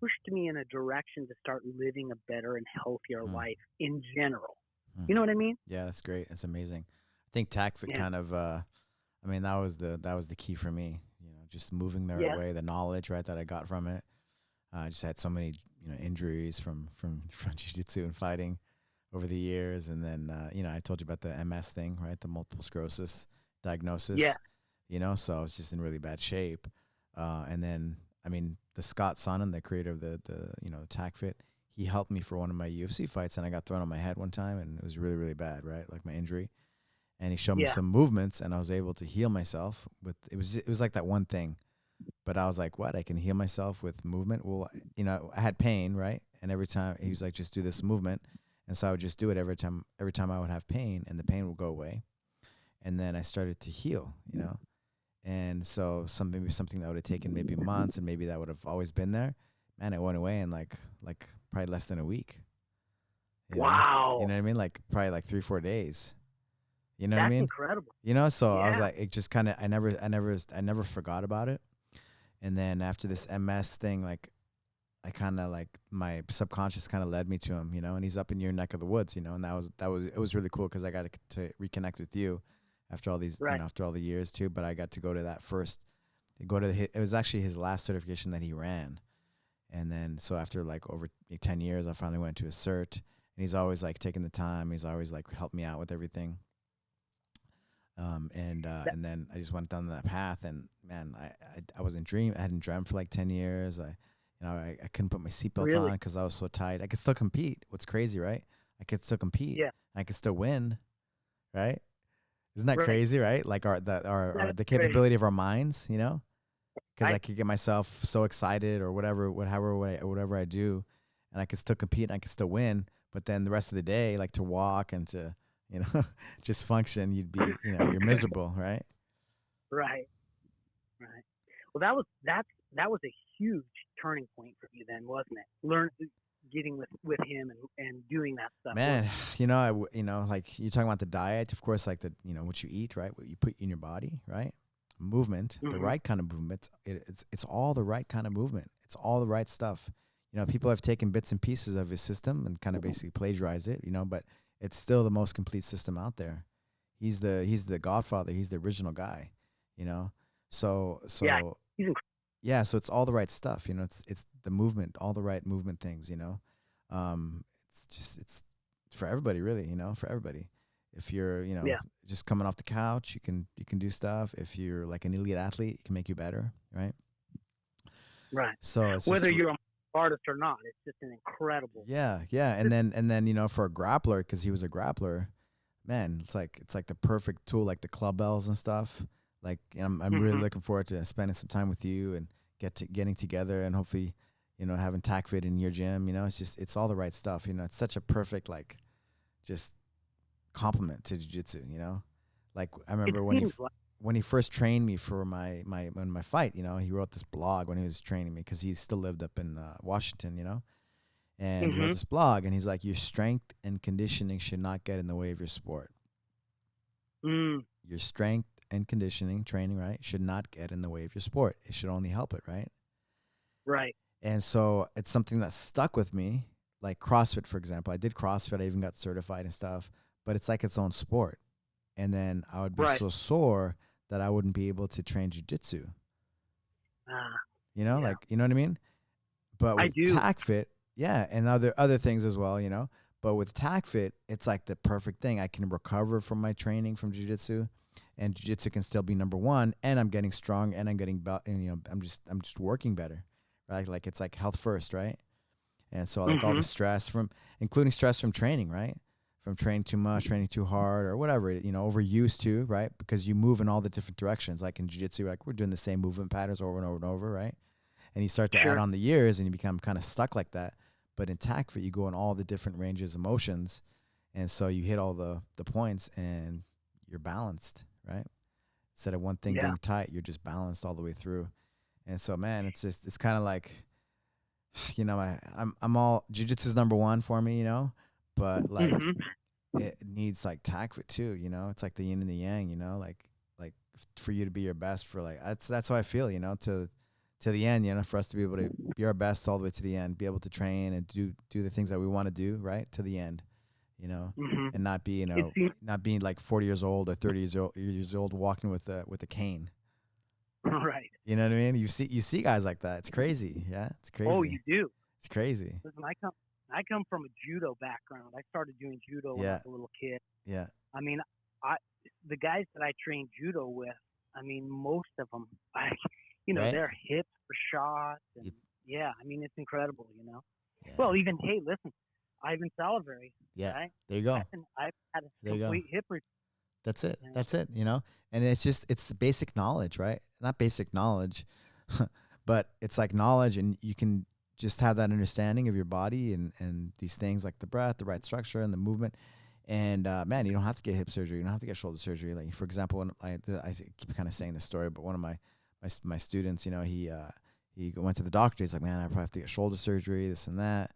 pushed me in a direction to start living a better and healthier life in general. You know what I mean? Yeah, that's great. That's amazing. I think TACFIT kind of, that was the key for me. Just moving the right way, the knowledge, right, that I got from it. I just had so many, injuries from jiu-jitsu and fighting over the years, and then I told you about the MS thing, right, the multiple sclerosis diagnosis. Yeah. So I was just in really bad shape, and then the Scott Sonnen, the creator of the TACFIT, he helped me for one of my UFC fights, and I got thrown on my head one time, and it was really, really bad, right? Like my injury. And he showed me some movements, and I was able to heal myself with, it was like that one thing, but I was like, what? I can heal myself with movement? Well, I had pain, right? And every time he was like, just do this movement. And so I would just do it every time I would have pain, and the pain would go away. And then I started to heal, And so maybe something that would have taken maybe months, and maybe that would have always been there, man, it went away in like probably less than a week. Wow. You know what I mean? Like probably like 3-4 days. You know That's what I mean? Incredible. So I was like, it just kind of, I never forgot about it. And then after this MS thing, like I kind of like my subconscious kind of led me to him, and he's up in your neck of the woods, and it was really cool because I got to reconnect with you after all these, after all the years too. But I got to go to that first, it was actually his last certification that he ran. And then, so after like over 10 years, I finally went to his cert, and he's always like taking the time. He's always like helped me out with everything. And then I just went down that path, and man, I hadn't dreamt for like 10 years. I couldn't put my seatbelt on because I was so tight. I could still compete. What's crazy, right? I could still compete. Yeah. I could still win, right? Isn't that crazy, right? Like the capability crazy. of our minds, because I could get myself so excited or whatever I do, and I could still compete and I could still win. But then the rest of the day, like to walk and to, just function, you'd be, you're miserable, right? Right. Well, that was a huge turning point for you then, wasn't it? Getting with him and doing that stuff. Man, like you're talking about the diet, of course, like the, what you eat, right? What you put in your body, right? Movement, the right kind of movement. It's all the right kind of movement. It's all the right stuff. People have taken bits and pieces of his system and kind of basically plagiarized it, but it's still the most complete system out there. He's the godfather. He's the original guy, So yeah, he's incredible. Yeah, so it's all the right stuff, it's the movement, all the right movement things, it's for everybody really, for everybody. If you're, just coming off the couch, you can do stuff. If you're like an elite athlete, it can make you better, right? Right. So it's whether you're an artist or not, it's just an incredible. Yeah. And then for a grappler, because he was a grappler, man, it's like the perfect tool, like the club bells and stuff. Like I'm really looking forward to spending some time with you and getting together, and hopefully, having TACFIT in your gym. It's all the right stuff. It's such a perfect like just compliment to jiu-jitsu. Like I remember when he first trained me for my fight. He wrote this blog when he was training me because he still lived up in Washington. And he wrote this blog, and he's like, your strength and conditioning should not get in the way of your sport. Your strength and conditioning training, right, should not get in the way of your sport. It should only help it, right? Right. And so it's something that stuck with me, like CrossFit, for example. I did CrossFit. I even got certified and stuff, but it's like its own sport. And then I would be so sore that I wouldn't be able to train jiu-jitsu. Like, you know what I mean? But with TACFIT, and other things as well, But with TACFIT, it's like the perfect thing. I can recover from my training from jiu-jitsu, and jiu-jitsu can still be number one, and I'm getting strong, and I'm getting I'm just working better, right? Like it's like health first, right? And so like all the stress including stress from training, right? From training too much, training too hard, or whatever, overused to, right? Because you move in all the different directions. Like in jiu-jitsu, like we're doing the same movement patterns over and over and over, right? and you start to add on the years, and you become kind of stuck like that. But in tack fit, you go in all the different ranges of motions, and so you hit all the points, and you're balanced, right? Instead of one thing being tight, you're just balanced all the way through. And so, man, it's kind of like, you know, I'm all jiu-jitsu is number one for me, you know, but like it needs like tack fit too, you know. It's like the yin and the yang, you know, like for you to be your best for like that's how I feel, you know, to the end, you know, for us to be able to be our best all the way to the end, be able to train and do the things that we want to do, right, to the end, you know, and not be, you know, not being like 40 years old or 30 years old walking with a cane. Right. You know what I mean? You see guys like that. It's crazy. Yeah, it's crazy. Oh, you do. It's crazy. Listen, I come from a judo background. I started doing judo when I was a little kid. Yeah. I mean, the guys that I trained judo with, I mean, most of them, they're hips for shots. And I mean, it's incredible, you know. Yeah. Well, even, hey, listen, Ivan Salivary. Yeah. Right? There you go. I've had a complete hip replacement. That's it. That's it, you know. And it's basic knowledge, right? Not basic knowledge, but it's like knowledge, and you can just have that understanding of your body and these things like the breath, the right structure, and the movement. And man, you don't have to get hip surgery. You don't have to get shoulder surgery. Like, for example, when I keep kind of saying this story, but one of my students, you know, he went to the doctor. He's like, man, I probably have to get shoulder surgery, this and that.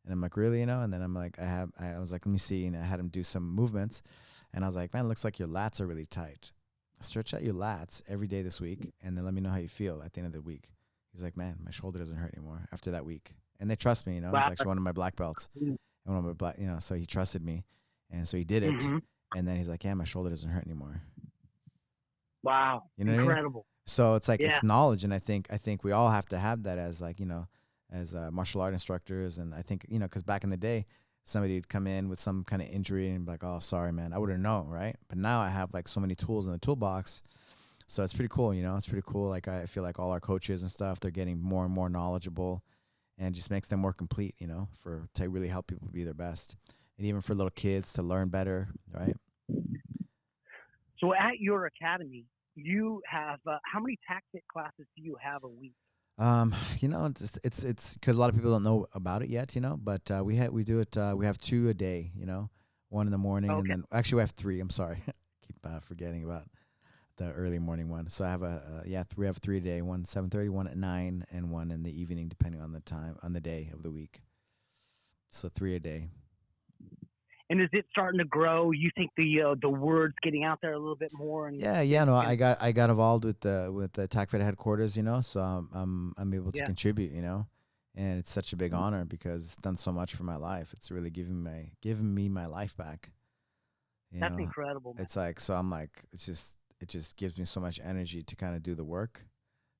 And I'm like, really, you know? And then I'm like, I was like, let me see. And I had him do some movements. And I was like, man, it looks like your lats are really tight. Stretch out your lats every day this week, and then let me know how you feel at the end of the week. He's like, man, my shoulder doesn't hurt anymore after that week. And they trust me, you know. Wow. He's actually one of my black belts. And one of my black, you know, so he trusted me. And so he did it. And then he's like, yeah, my shoulder doesn't hurt anymore. Wow. You know Incredible. What I mean? So it's like, it's knowledge. And I think we all have to have that as, like, you know, as martial art instructors. And I think, you know, because back in the day, somebody would come in with some kind of injury and be like, oh, sorry, man, I wouldn't know, right? But now I have like so many tools in the toolbox. So it's pretty cool, you know, it's pretty cool. Like, I feel like all our coaches and stuff, they're getting more and more knowledgeable, and it just makes them more complete, you know, to really help people be their best. And even for little kids to learn better, right? So at your academy, you have, how many tactic classes do you have a week? You know, it's because a lot of people don't know about it yet, you know, but we do it. We have 2 a day, you know, 1 in the morning, and then actually we have 3. I'm sorry, keep forgetting about the early morning one. So I have we have 3 a day: 1 7:30, 1 at 9, and 1 in the evening, depending on the time on the day of the week. So 3 a day. And is it starting to grow? You think the word's getting out there a little bit more? And no, I got involved with the TACFED headquarters, you know, so I'm able to contribute, you know, and it's such a big honor because it's done so much for my life. It's really giving me my life back. That's incredible, man. It's like, so I'm like, it just gives me so much energy to kind of do the work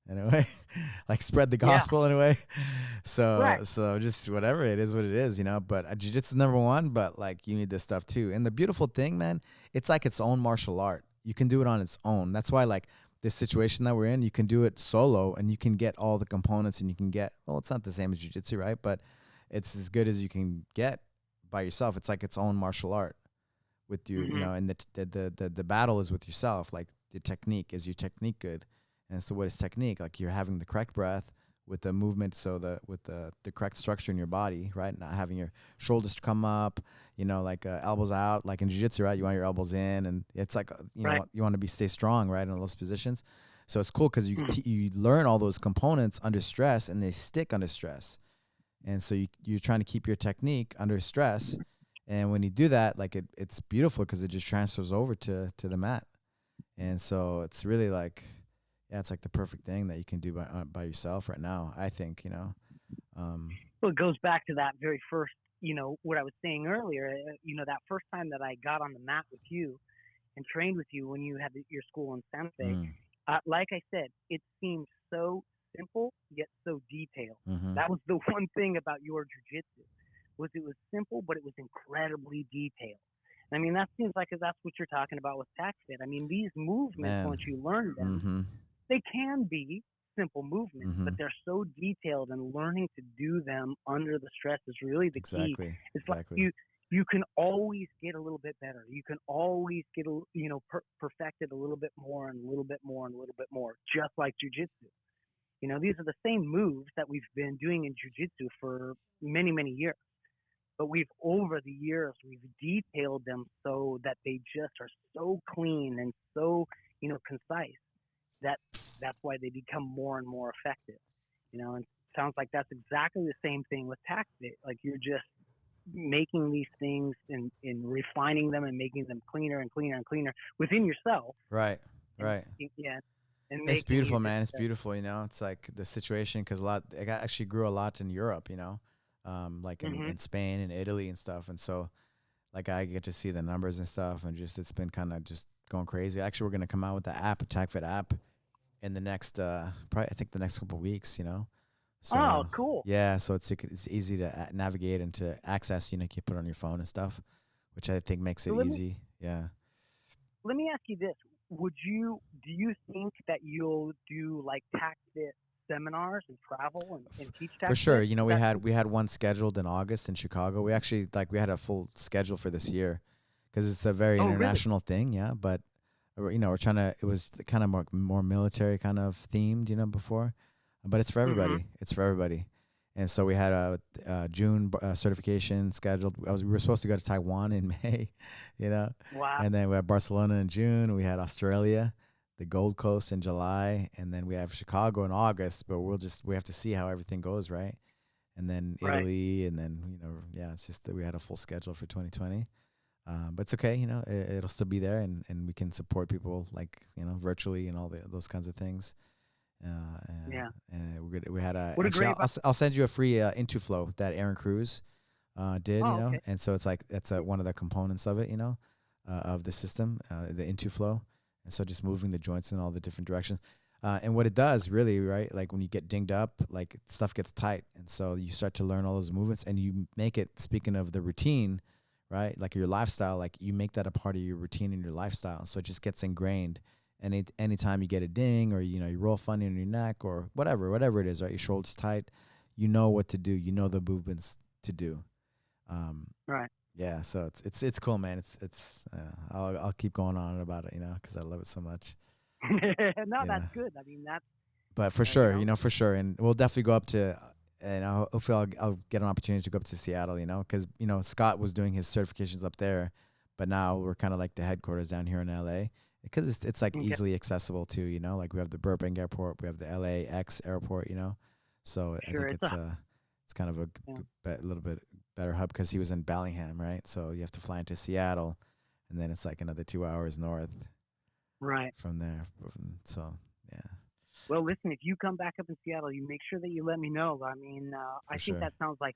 in a way, like spread the gospel in a way. So just whatever, it is what it is, you know. But jiu-jitsu is number one, but like you need this stuff too. And the beautiful thing, man, it's like its own martial art. You can do it on its own. That's why, like, this situation that we're in, you can do it solo, and you can get all the components, and you can get, well, it's not the same as jiu-jitsu, right? But it's as good as you can get by yourself. It's like its own martial art with you, you know. And the battle is with yourself. Like, the technique, is your technique good? And so what is technique? Like, you're having the correct breath with the movement, so with the correct structure in your body, right? Not having your shoulders come up, you know, like elbows out, like in jiu-jitsu, right? You want your elbows in, and it's like, you know, you want to stay strong, right, in those positions. So it's cool because you learn all those components under stress, and they stick under stress. And so you're trying to keep your technique under stress. And when you do that, like, it's beautiful because it just transfers over to the mat. And so it's really like, it's like the perfect thing that you can do by yourself right now, I think, you know. Well, it goes back to that very first, you know, what I was saying earlier, you know, that first time that I got on the mat with you and trained with you when you had your school in San Fe, like I said, it seemed so simple yet so detailed. That was the one thing about your jiu-jitsu, was it was simple, but it was incredibly detailed. I mean, that seems like that's what you're talking about with TACFED. I mean, these movements, once you learn them, they can be simple movements, but they're so detailed, and learning to do them under the stress is really the key. It's like you can always get a little bit better. You can always get, perfected a little bit more and a little bit more and a little bit more, just like jiu-jitsu. You know, these are the same moves that we've been doing in jiu-jitsu for many, many years. But over the years, we've detailed them so that they just are so clean and so, you know, concise that's why they become more and more effective. You know, and it sounds like that's exactly the same thing with tactic. Like you're just making these things and refining them and making them cleaner and cleaner and cleaner within yourself. Right. Yeah. And It's beautiful, man. It's beautiful. You know, it's like the situation, because it actually grew a lot in Europe, you know, like in Spain and Italy and stuff. And so like I get to see the numbers and stuff, and just, it's been kind of just going crazy. Actually, we're going to come out with the app, TacFit app, in the next, probably I think the next couple of weeks, you know. So, oh, cool. Yeah, so it's easy to navigate and to access. You know, you can put it on your phone and stuff, which I think makes it easy. Yeah. Let me ask you this: do you think that you'll do like TacFit seminars and travel and teach TacFit? For sure. You know, we had one scheduled in August in Chicago. We actually we had a full schedule for this year because it's a very international thing. Yeah, but you know, we're trying to. It was kind of more military kind of themed, you know, before. But it's for everybody. It's for everybody. And so we had a June certification scheduled. We were supposed to go to Taiwan in May, you know. Wow. And then we had Barcelona in June. We had Australia, the Gold Coast in July, and then we have Chicago in August. But we have to see how everything goes, right? And then Italy, and then, you know, yeah, it's just that we had a full schedule for 2020. But it's okay, you know, it'll still be there, and we can support people, like, you know, virtually and all those kinds of things. And we had I'll send you a free IntuFlow that Aaron Cruz did, you know. Okay. And so it's like that's one of the components of it, you know, of the system, the IntuFlow. And so just moving the joints in all the different directions. And what it does really, right, like when you get dinged up, like stuff gets tight, and so you start to learn all those movements, and you make it, speaking of the routine, right, like your lifestyle, like you make that a part of your routine and your lifestyle, so it just gets ingrained. And anytime you get a ding, or, you know, you roll funny on your neck, or whatever it is, right, your shoulders tight, you know what to do, you know the movements to do. Right. Yeah, so it's cool, man. I'll keep going on about it, you know, because I love it so much. No, that's good. I mean, that's. But for sure, you know, for sure, and we'll definitely go up to, and hopefully I'll get an opportunity to go up to Seattle, you know, because, you know, Scott was doing his certifications up there, but now we're kind of like the headquarters down here in LA, because it's like easily accessible too, you know, like we have the Burbank airport, we have the LAX airport, you know, so I think it's kind of a little bit better hub, because he was in Bellingham, right? So you have to fly into Seattle, and then it's like another 2 hours north. Right. From there. So, yeah. Well, listen, if you come back up in Seattle, you make sure that you let me know. I mean, I think that sounds like.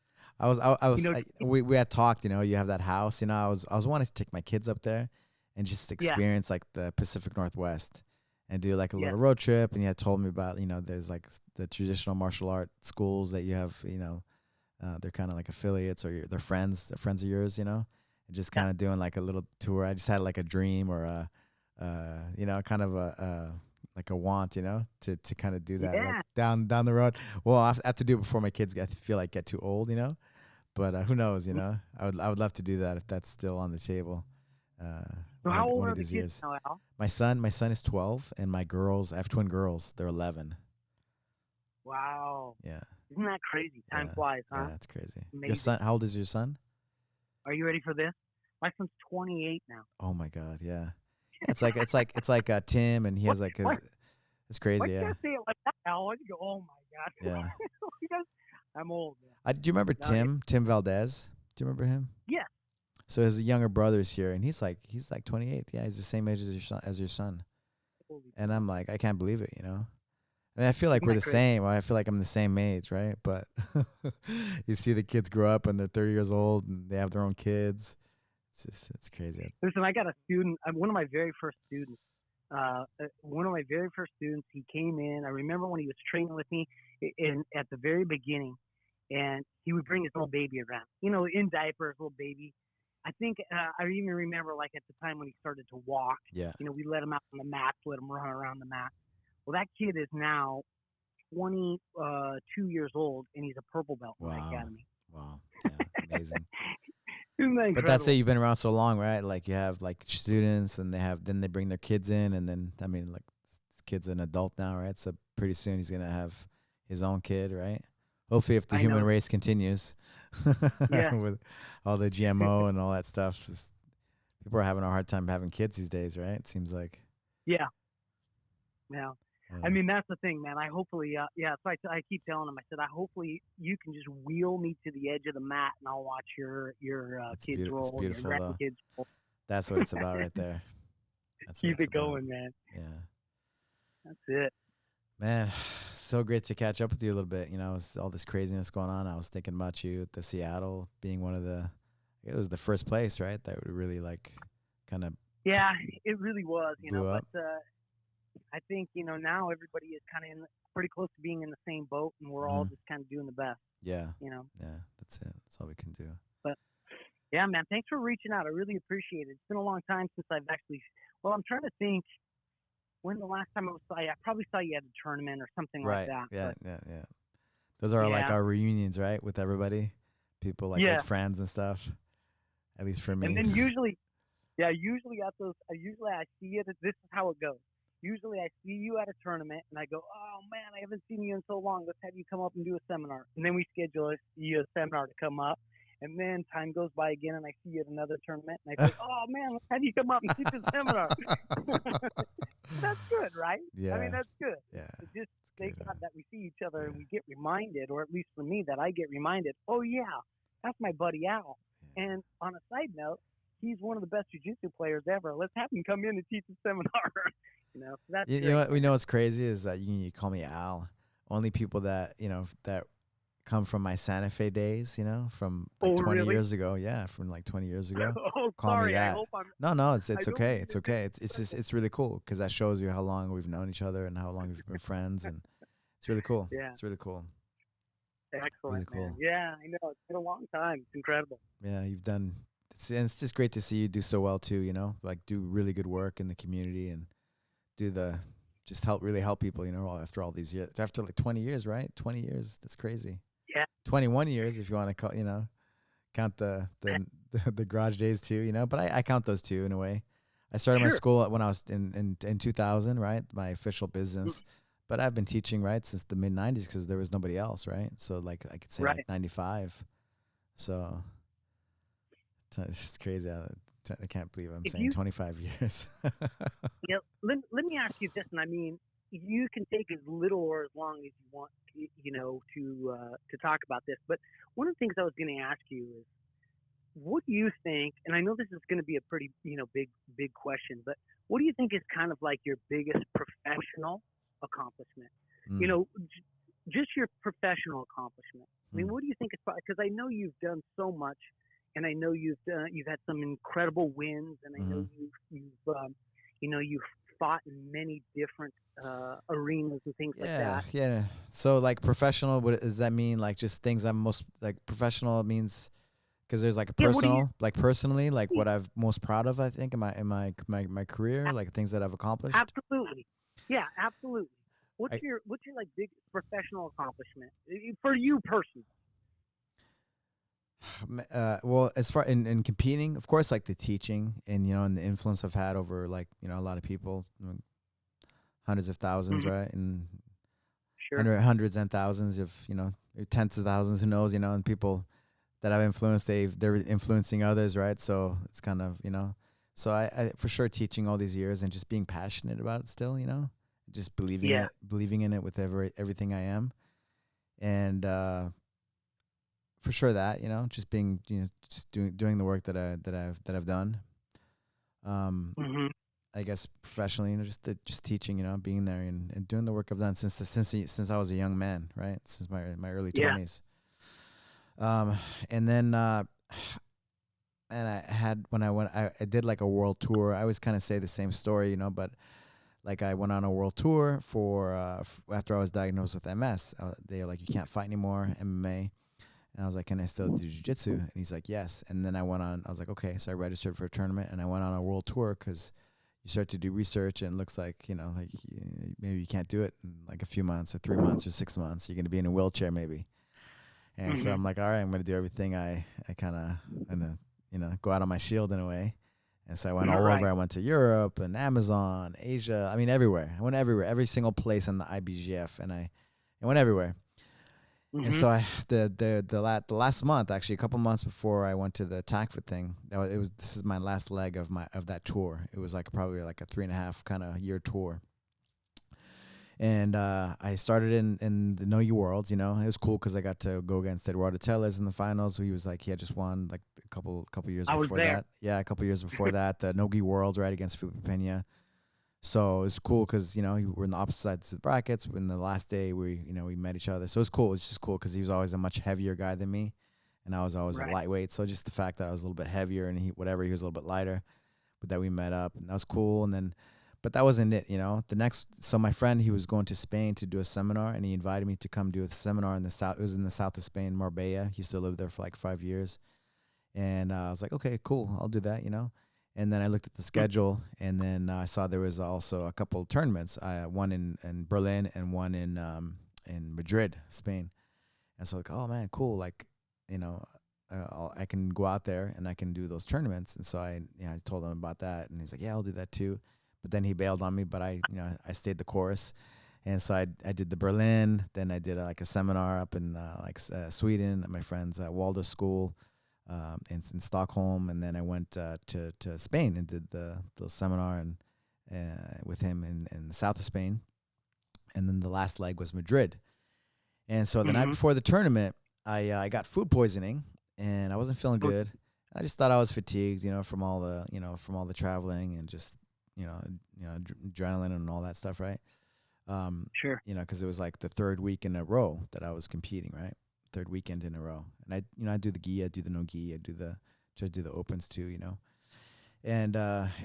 We had talked, you know, you have that house, you know, I was wanting to take my kids up there and just experience like the Pacific Northwest and do like a little road trip. And you had told me about, you know, there's like the traditional martial art schools that you have, you know, they're kind of like affiliates, or they're friends of yours, you know, and just kind of doing like a little tour. I just had like a dream, or you know, kind of like a want, you know, to kind of do that like down the road. Well, I have to do it before my kids get too old, you know, but who knows, you know, I would love to do that if that's still on the table. So how old are the kids now, Al? My son is 12, and I have twin girls. They're 11. Wow. Yeah. Isn't that crazy? Time flies, huh? Yeah, that's crazy. Amazing. Your son, how old is your son? Are you ready for this? My son's 28 now. Oh my God, yeah. It's like Tim, and he has like his. It's crazy. Why yeah. You say it like that, Al? You go, oh my God. Yeah. I'm old. Man. Do you remember Tim Valdez? Do you remember him? Yeah. So his younger brother's here, and he's like 28. Yeah, he's the same age as your son. And I'm like, I can't believe it, you know. I mean, I feel like we're the same. I feel like I'm the same age, right? But you see the kids grow up, and they're 30 years old, and they have their own kids. It's crazy. Listen, I got a student. One of my very first students. He came in. I remember when he was training with me at the very beginning, and he would bring his little baby around, you know, in diapers, little baby. I think I even remember, like, at the time when he started to walk. Yeah. You know, we let him out on the mat, let him run around the mat. Well, that kid is now 22 years old, and he's a purple belt in the academy. Wow. Yeah, amazing. Isn't that incredible? But that's it. You've been around so long, right? Like, you have like students, and then they bring their kids in, and then, I mean, like, this kid's an adult now, right? So pretty soon he's gonna have his own kid, right? Hopefully, if the I human know. race continues Yeah. with all the GMO and all that stuff, just, people are having a hard time having kids these days, right? It seems like. Yeah. Yeah. I mean, that's the thing, man. I hopefully, yeah. So I keep telling him, I said, hopefully you can just wheel me to the edge of the mat, and I'll watch your kids roll, it's beautiful, your though. grandkids roll. That's what it's about right there. That's what Keep it's it going, about. man. Yeah. That's it. Man, so great to catch up with you a little bit. You know, all this craziness going on. I was thinking about you at the Seattle being one of the, it was the first place, right? That would really like kind of. Yeah, it really was, you know, up. but I think, you know, now everybody is kind of pretty close to being in the same boat, and we're all just kind of doing the best. Yeah. You know? Yeah, that's it. That's all we can do. But yeah, man, thanks for reaching out. I really appreciate it. It's been a long time since I've actually, well, I'm trying to think when the last time I probably saw you at a tournament or something like that. Yeah, but, yeah. Those are like our reunions, right? With everybody, people like old friends and stuff. At least for me. And then usually at those, usually I see it. This is how it goes. Usually I see you at a tournament and I go, oh man, I haven't seen you in so long. Let's have you come up and do a seminar. And then we schedule a seminar to come up. And then time goes by again and I see you at another tournament and I say, oh man, let's have you come up and teach a seminar. That's good, right? Yeah. I mean, that's good. Yeah. Just thank God that we see each other and we get reminded, or at least for me, that I get reminded, oh yeah, that's my buddy Al. Yeah. And on a side note, he's one of the best jiu-jitsu players ever. Let's have him come in and teach a seminar. You know, so that's you know what we know what's crazy is that you call me Al. Only people that, you know, that come from my Santa Fe days, you know, from like 20 years ago. Yeah, from like 20 years ago. Call me that. No, it's okay. It's okay. It's just, it's really cool because that shows you how long we've known each other and how long we've been friends, and it's really cool. Yeah. It's really cool. Excellent. Really cool. Man. Yeah, I know. It's been a long time. It's incredible. Yeah, you've done. It's just great to see you do so well too. You know, like do really good work in the community and just really help people. You know, after all these years, after like 20 years, right? 20 years. That's crazy. Yeah. 21 years if you want to call. You know, count the garage days too. You know, but I count those too in a way. I started my school when I was in 2000, right? My official business. But I've been teaching, right, since the mid 90s because there was nobody else, right? So like I could say like 95. So it's just crazy. I can't believe I'm saying 25 years. Yeah, let me ask you this, and I mean, you can take as little or as long as you want, you know, to talk about this. But one of the things I was going to ask you is, what do you think? And I know this is going to be a pretty, you know, big question, but what do you think is kind of like your biggest professional accomplishment? You know, just your professional accomplishment. I mean, what do you think is, because I know you've done so much, and I know you've had some incredible wins, and I know you've fought in many different arenas and things like that. Yeah. So like professional, what does that mean? Like just things I'm most like professional means, because there's like a personal, like personally, like what I'm most proud of, I think, in my career, like things that I've accomplished. Absolutely. Yeah, absolutely. What's your like biggest professional accomplishment for you personally? Well, as far in competing, of course, like the teaching and, you know, and the influence I've had over, like, you know, a lot of people, hundreds of thousands, right? And hundreds and thousands of, you know, tens of thousands, who knows, you know, and people that I've influenced, they're influencing others, right? So it's kind of, you know, so I for sure teaching all these years and just being passionate about it still, you know, just believing in it with everything I am. And, for sure that, you know, just being, you know, just doing the work that I've done. I guess professionally, you know, just teaching, you know, being there and doing the work I've done since I was a young man, right? Since my early 20s. And then and I had, when I did like a world tour. I always kind of say the same story, you know, but like I went on a world tour for after I was diagnosed with MS. They were like, you can't fight anymore, MMA. And I was like, can I still do jiu-jitsu? And he's like, yes. And then I was like, okay. So I registered for a tournament and I went on a world tour, because you start to do research and it looks like, you know, like maybe you can't do it in like a few months or 3 months or 6 months. You're going to be in a wheelchair maybe. And so I'm like, all right, I'm going to do everything. I kind of, you know, go out on my shield in a way. And so I went all over. I went to Europe and Amazon, Asia. I mean, everywhere. I went everywhere, every single place in the IBJJF. It went everywhere. Mm-hmm. And so the last month, actually a couple months before I went to the TACFIT thing, this is my last leg of that tour. It was like probably like a 3.5 kind of year tour. And I started in the Know You Worlds, you know. It was cool because I got to go against Eduardo Tellez in the finals. He was like, he had just won like a couple years before that. Yeah, a couple years before that. The Nogi Worlds, right, against Felipe Pena. So it was cool because, you know, we're on the opposite sides of the brackets. In the last day, we met each other. So it was cool. It's just cool because he was always a much heavier guy than me. And I was always a lightweight. So just the fact that I was a little bit heavier and he was a little bit lighter, but that we met up. And that was cool. And then, but that wasn't it, you know. So my friend, he was going to Spain to do a seminar, and he invited me to come do a seminar in the south. It was in the south of Spain, Marbella. He still lived there for like 5 years. And I was like, okay, cool. I'll do that, you know. And then I looked at the schedule, and then I saw there was also a couple of tournaments, one in Berlin and one in Madrid, Spain. And so like, oh man, cool. Like, you know, I can go out there and I can do those tournaments. And so I told him about that, and he's like, yeah, I'll do that too. But then he bailed on me, but I stayed the course. And so I did the Berlin, then I did like a seminar up in Sweden at my friend's Waldorf school. In Stockholm, and then I went to Spain and did the seminar and with him in the south of Spain, and then the last leg was Madrid. And so the night before the tournament, I got food poisoning, and I wasn't feeling good. I just thought I was fatigued, you know, from all the traveling and just you know adrenaline and all that stuff, right? Sure. You know, because it was like the third week in a row that I was competing, right? Third weekend in a row. And I do the gi, I do the no gi, try to do the opens too, you know. And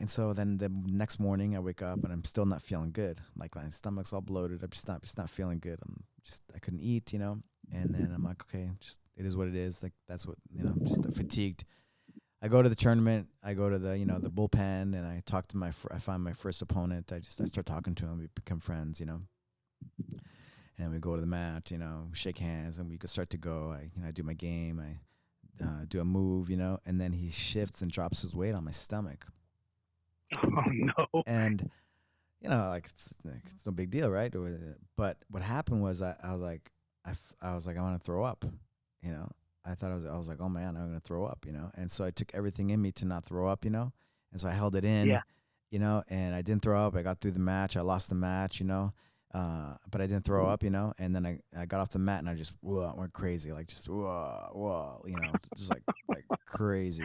so then the next morning I wake up and I'm still not feeling good. Like my stomach's all bloated. I'm just not feeling good. I couldn't eat, you know. And then I'm like, okay, just it is what it is. Like that's what, you know, I'm just fatigued. I go to the tournament, I go to the bullpen, and I talk to I find my first opponent. I start talking to him, we become friends, you know. And we go to the mat, you know, shake hands, and we could start to go. I do my game, I do a move, you know, and then he shifts and drops his weight on my stomach. Oh no! And you know, like it's no big deal, right? But what happened was I was like, I want to throw up, you know. I was like, oh man, I'm gonna throw up, you know. And so I took everything in me to not throw up, you know. And so I held it in, you know, and I didn't throw up. I got through the match. I lost the match, you know. But I didn't throw up, you know, and then I got off the mat and I just went crazy, like just whoa, you know, just like crazy.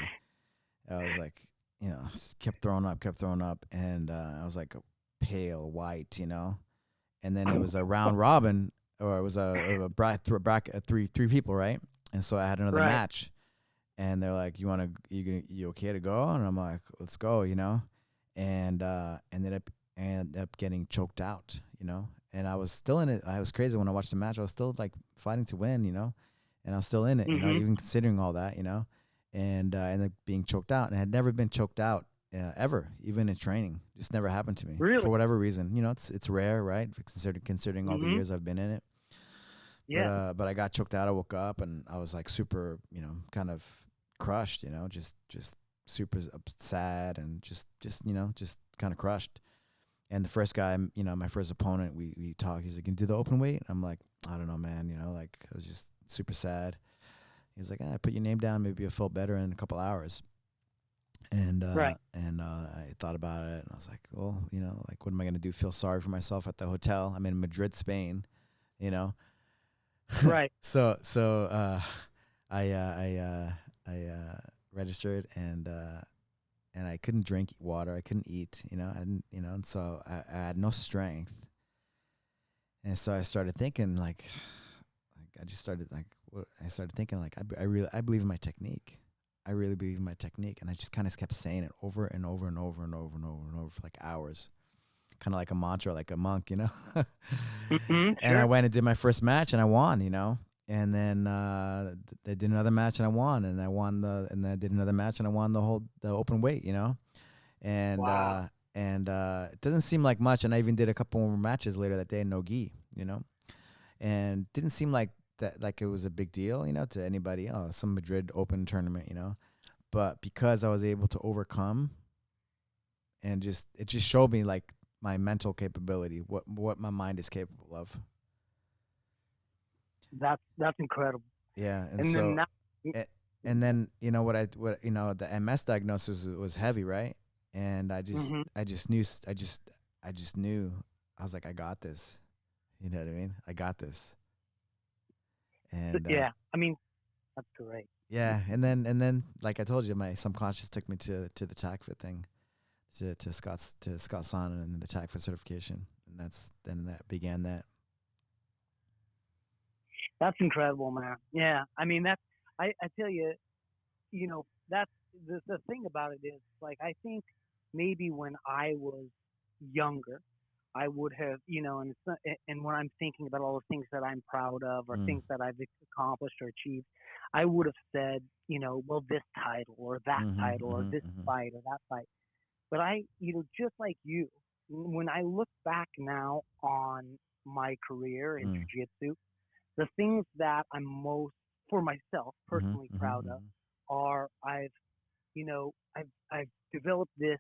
I was like, you know, kept throwing up, and I was like pale white, you know, and then it was a round robin, or it was a bracket, three people, right? And so I had another match, and they're like, you okay to go? And I'm like, let's go, you know, and ended up getting choked out, you know. And I was still in it. I was crazy when I watched the match. I was still like fighting to win, you know, and I was still in it, you know, even considering all that, you know, and ended up being choked out. And I had never been choked out ever, even in training. Just never happened to me for whatever reason. You know, it's rare, right? Considering all the years I've been in it. Yeah. But I got choked out. I woke up and I was like super, you know, kind of crushed, you know, just super sad and just you know, just kind of crushed. And the first guy, you know, my first opponent, we talked. He's like, "Can you do the open weight?" I'm like, "I don't know, man." You know, like I was just super sad. He's like, "Put your name down. Maybe you'll feel better in a couple hours." And I thought about it, and I was like, "Well, you know, like, what am I gonna do? Feel sorry for myself at the hotel? I'm in Madrid, Spain, you know." Right. So I registered, and I couldn't drink water. I couldn't eat, you know. I didn't, you know, and so I had no strength. And so I started thinking, like I started thinking, like, I believe in my technique. I really believe in my technique, and I just kind of kept saying it over and over and over and over and over and over for like hours, kind of like a mantra, like a monk, you know. And I went and did my first match, and I won, you know. And then they did another match and I won, and then I did another match and I won the open weight, you know. And it doesn't seem like much, and I even did a couple more matches later that day, no gi, you know. And didn't seem like that, like it was a big deal, you know, to anybody. Oh, some Madrid Open tournament, you know. But because I was able to overcome, and it just showed me like my mental capability, what my mind is capable of. That's incredible. Yeah, and And so, then now, and then the MS diagnosis was heavy, right? And hmm I just knew I just knew I was like, I got this. You know what I mean? I got this. And yeah, I mean, that's great. yeah, and then like I told you, my subconscious took me to the TACFIT thing, to Scott Sonnen and the TACFIT certification, and that began that. That's incredible, man. Yeah, I mean, I tell you, that's the thing about it is, like, I think maybe when I was younger, I would have, and when I'm thinking about all the things that I'm proud of or Mm. things that I've accomplished or achieved, I would have said, well, this title or that Mm-hmm, title or mm-hmm, this mm-hmm. fight or that fight. But just like you, when I look back now on my career in Mm. jiu-jitsu, the things that I'm most, for myself, Mm-hmm, personally mm-hmm, proud of mm-hmm. are I've developed this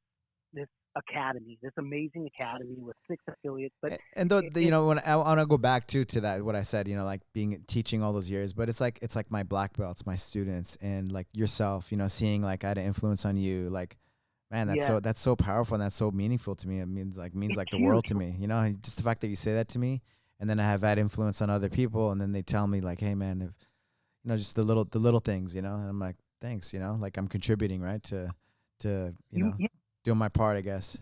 academy, this amazing academy with 6 affiliates. But And when I want to go back to that, what I said, like teaching all those years, but it's like my black belts, my students, and like yourself, seeing like I had an influence on you, like, man, yeah, that's so powerful and that's so meaningful to me. It means it's like the world huge. to me, just the fact that you say that to me, and then I have that influence on other people, and then they tell me like, hey man, if just the little things, and I'm like, thanks, like I'm contributing, right, to You doing my part, I guess.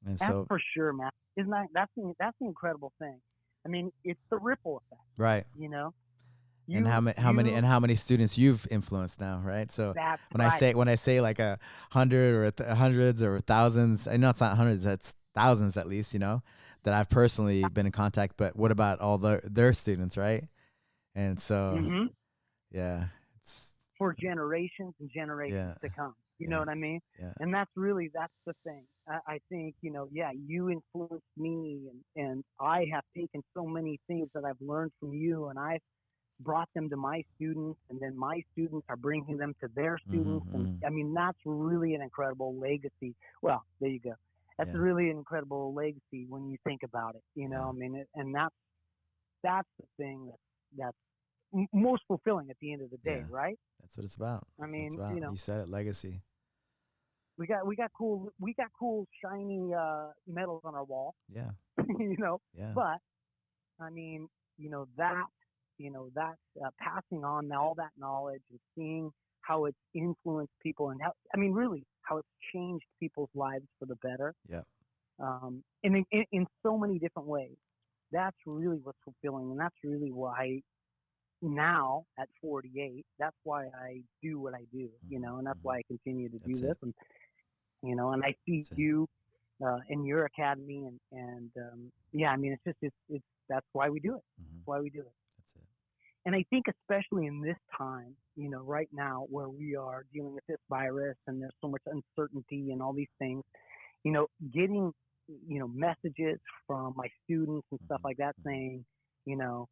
And That's so, for sure, man. Isn't that's the incredible thing? I mean, it's the ripple effect. right. You know, And you you how many students you've influenced now, right? So that's right. when I say like 100 or hundreds or thousands, I know it's not hundreds, that's thousands at least, that I've personally been in contact. But what about all their students, right? And so, hmm yeah, it's For generations and generations yeah, to come. You know yeah, what I mean? yeah. And that's the thing. I think, yeah, you influenced me, and I have taken so many things that I've learned from you, and I've brought them to my students, and then my students are bringing them to their Mm-hmm, students. And mm-hmm. I mean, that's really an incredible legacy. Well, there you go. That's Yeah, really an incredible legacy when you think about it. yeah, I mean, and that's the thing that's most fulfilling at the end of the day, yeah. right? That's what it's about. I That's what it's mean, about. You said it, legacy. we got cool shiny medals on our wall, Yeah, you know. yeah. But I mean, that passing on all that knowledge and seeing how it's influenced people, and how, I mean, really, how it's changed people's lives for the better, Yeah. in so many different ways. That's really what's fulfilling, and that's really why now at 48, that's why I do what I do, Mm-hmm, and that's mm-hmm. why I continue to do That's this, it. and I see That's it. you in your academy, and yeah, I mean, it's that's why we do it. Mm-hmm. That's why we do it. That's it. And I think especially in this time, right now where we are dealing with this virus and there's so much uncertainty and all these things, getting, messages from my students and stuff Mm-hmm, like that mm-hmm. saying, you know,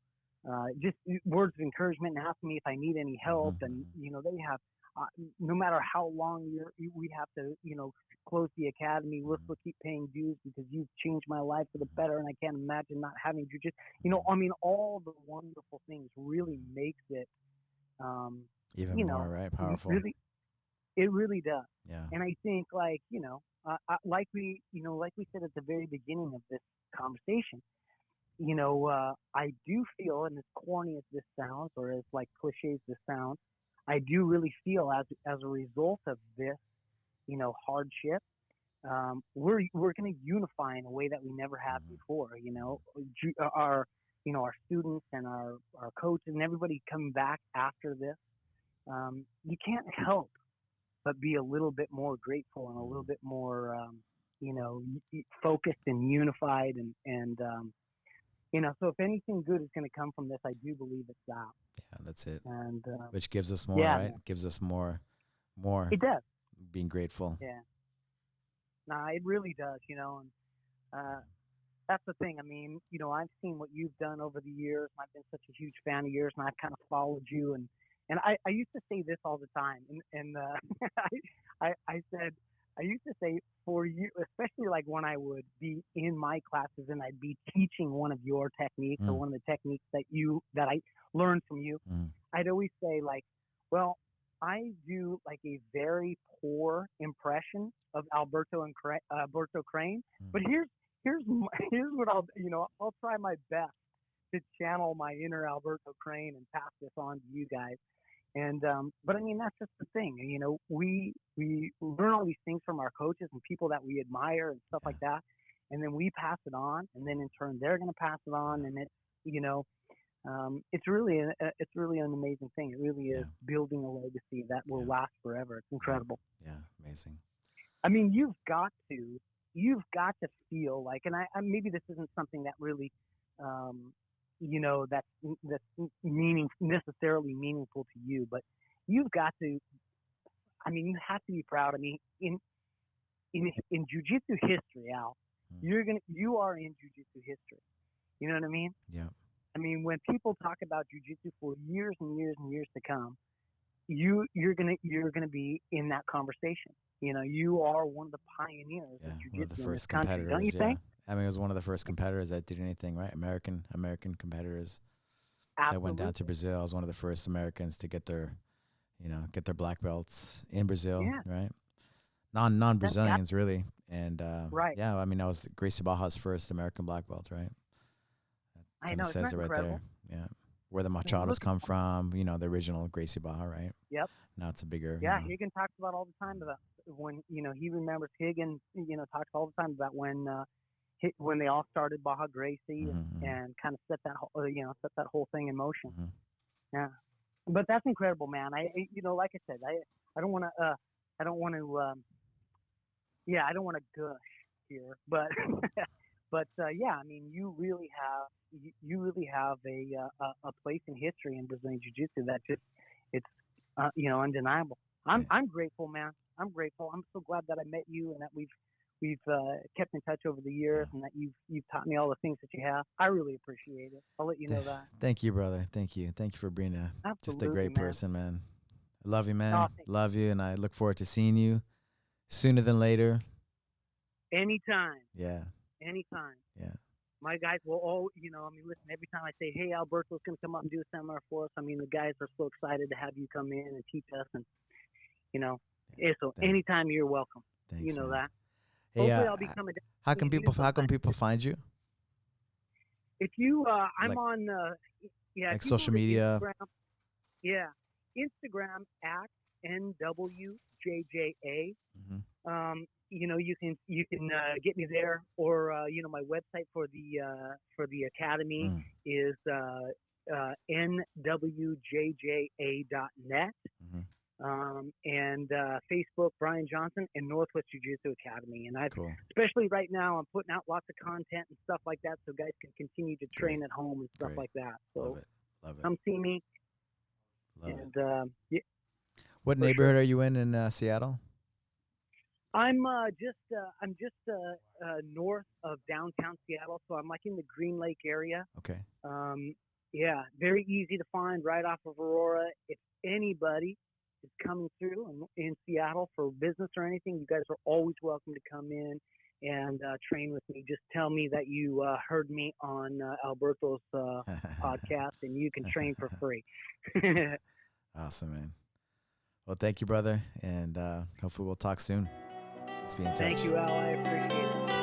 just words of encouragement and asking me if I need any Mm-hmm, help. And, mm-hmm. they have, no matter how long we have to, close the academy, we'll Mm-hmm. still keep paying dues because you've changed my life for the Mm-hmm. better. And I can't imagine not having you. Just, Mm-hmm. I mean, all the wonderful things really makes it, um, Even you more, know, right? Powerful. really, it really does. Yeah. And I think, like, like we said at the very beginning of this conversation, I do feel, and as corny as this sounds, or as like cliche as this sounds, I do really feel as a result of this, hardship, we're going to unify in a way that we never have Mm-hmm. before. Our our students and our coaches and everybody coming back after this, you can't help but be a little bit more grateful and a little Mm-hmm. bit more, focused and unified, and so if anything good is going to come from this, I do believe it's that. Yeah, that's it. And Which gives us more, yeah, right? man, Gives us more it does. being grateful. Yeah, nah, it really does. And that's the thing. I mean, I've seen what you've done over the years, and I've been such a huge fan of yours, and I've kind of followed you, and I used to say this all the time, and I said, I used to say, for you, especially like when I would be in my classes and I'd be teaching one of your techniques or Mm. one of the techniques that learn from you. Mm. I'd always say like, well, I do like a very poor impression of Alberto Crane, but here's what I'll try my best to channel my inner Alberto Crane and pass this on to you guys. And but I mean, that's just the thing. We learn all these things from our coaches and people that we admire and stuff like that, and then we pass it on, and then in turn they're going to pass it on, and it's really an amazing thing. It really is building a legacy that will last forever. It's incredible. Yeah, amazing. I mean, you've got to feel like, and I maybe this isn't something that really that's necessarily meaningful to you, but you've got to, I mean, you have to be proud. I mean, in jiu-jitsu history, Al, you are in jiu-jitsu history. You know what I mean? Yeah. I mean, when people talk about jiu-jitsu for years and years and years to come, you're gonna be in that conversation. You are one of the pioneers of jiu-jitsu in this country, don't you think? I mean, it was one of the first competitors that did anything, right? American competitors Absolutely. that went down to Brazil. I was one of the first Americans to get their black belts in Brazil, right? Non-Brazilians, really. And, right. Yeah, I mean, that was Gracie Barra's first American black belt, right? That I know, says it right there. Yeah. Where the Machados come from, the original Gracie Barra, right? Yep. Now it's a bigger. Yeah, Higgin talks about all the time about when, he remembers Higgin, talks all the time about when they all started Baja Gracie and kind of set that whole thing in motion. Mm-hmm. Yeah, but that's incredible, man. Like I said, I don't want to gush here, but yeah, I mean, you really have a place in history in Brazilian Jiu-Jitsu that just it's undeniable. I'm grateful, man. I'm grateful. I'm so glad that I met you and that we've kept in touch over the years and that you've taught me all the things that you have. I really appreciate it. I'll let you know that. Thank you, brother. Thank you for being just a great person, man. I love you, man. Love you, and I look forward to seeing you sooner than later. Anytime. Yeah. Anytime. Yeah. My guys will all, listen, every time I say, hey, Alberto's going to come up and do a seminar for us, I mean, the guys are so excited to have you come in and teach us. And, so anytime you're welcome. Thanks, man. That. Hey, hopefully I'll be coming down. How can people find you? If you, I'm on, like social media. Instagram, Instagram at NWJJA. Mm-hmm. You can get me there, or my website for the academy is nwjja.net. Mm-hmm. And Facebook, Brian Johnson, and Northwest Jiu-Jitsu Academy. And especially right now, I'm putting out lots of content and stuff like that, so guys can continue to train at home and stuff like that. So love it. Come see me. Love it. What neighborhood are you in Seattle? I'm just north of downtown Seattle, so I'm like in the Green Lake area. Okay. Yeah, very easy to find, right off of Aurora. If anybody is coming through in Seattle for business or anything, you guys are always welcome to come in and train with me. Just tell me that you heard me on Alberto's podcast, and you can train for free. Awesome, man. Well, thank you, brother, and hopefully we'll talk soon. Let's be in touch. Thank you, Al. I appreciate it.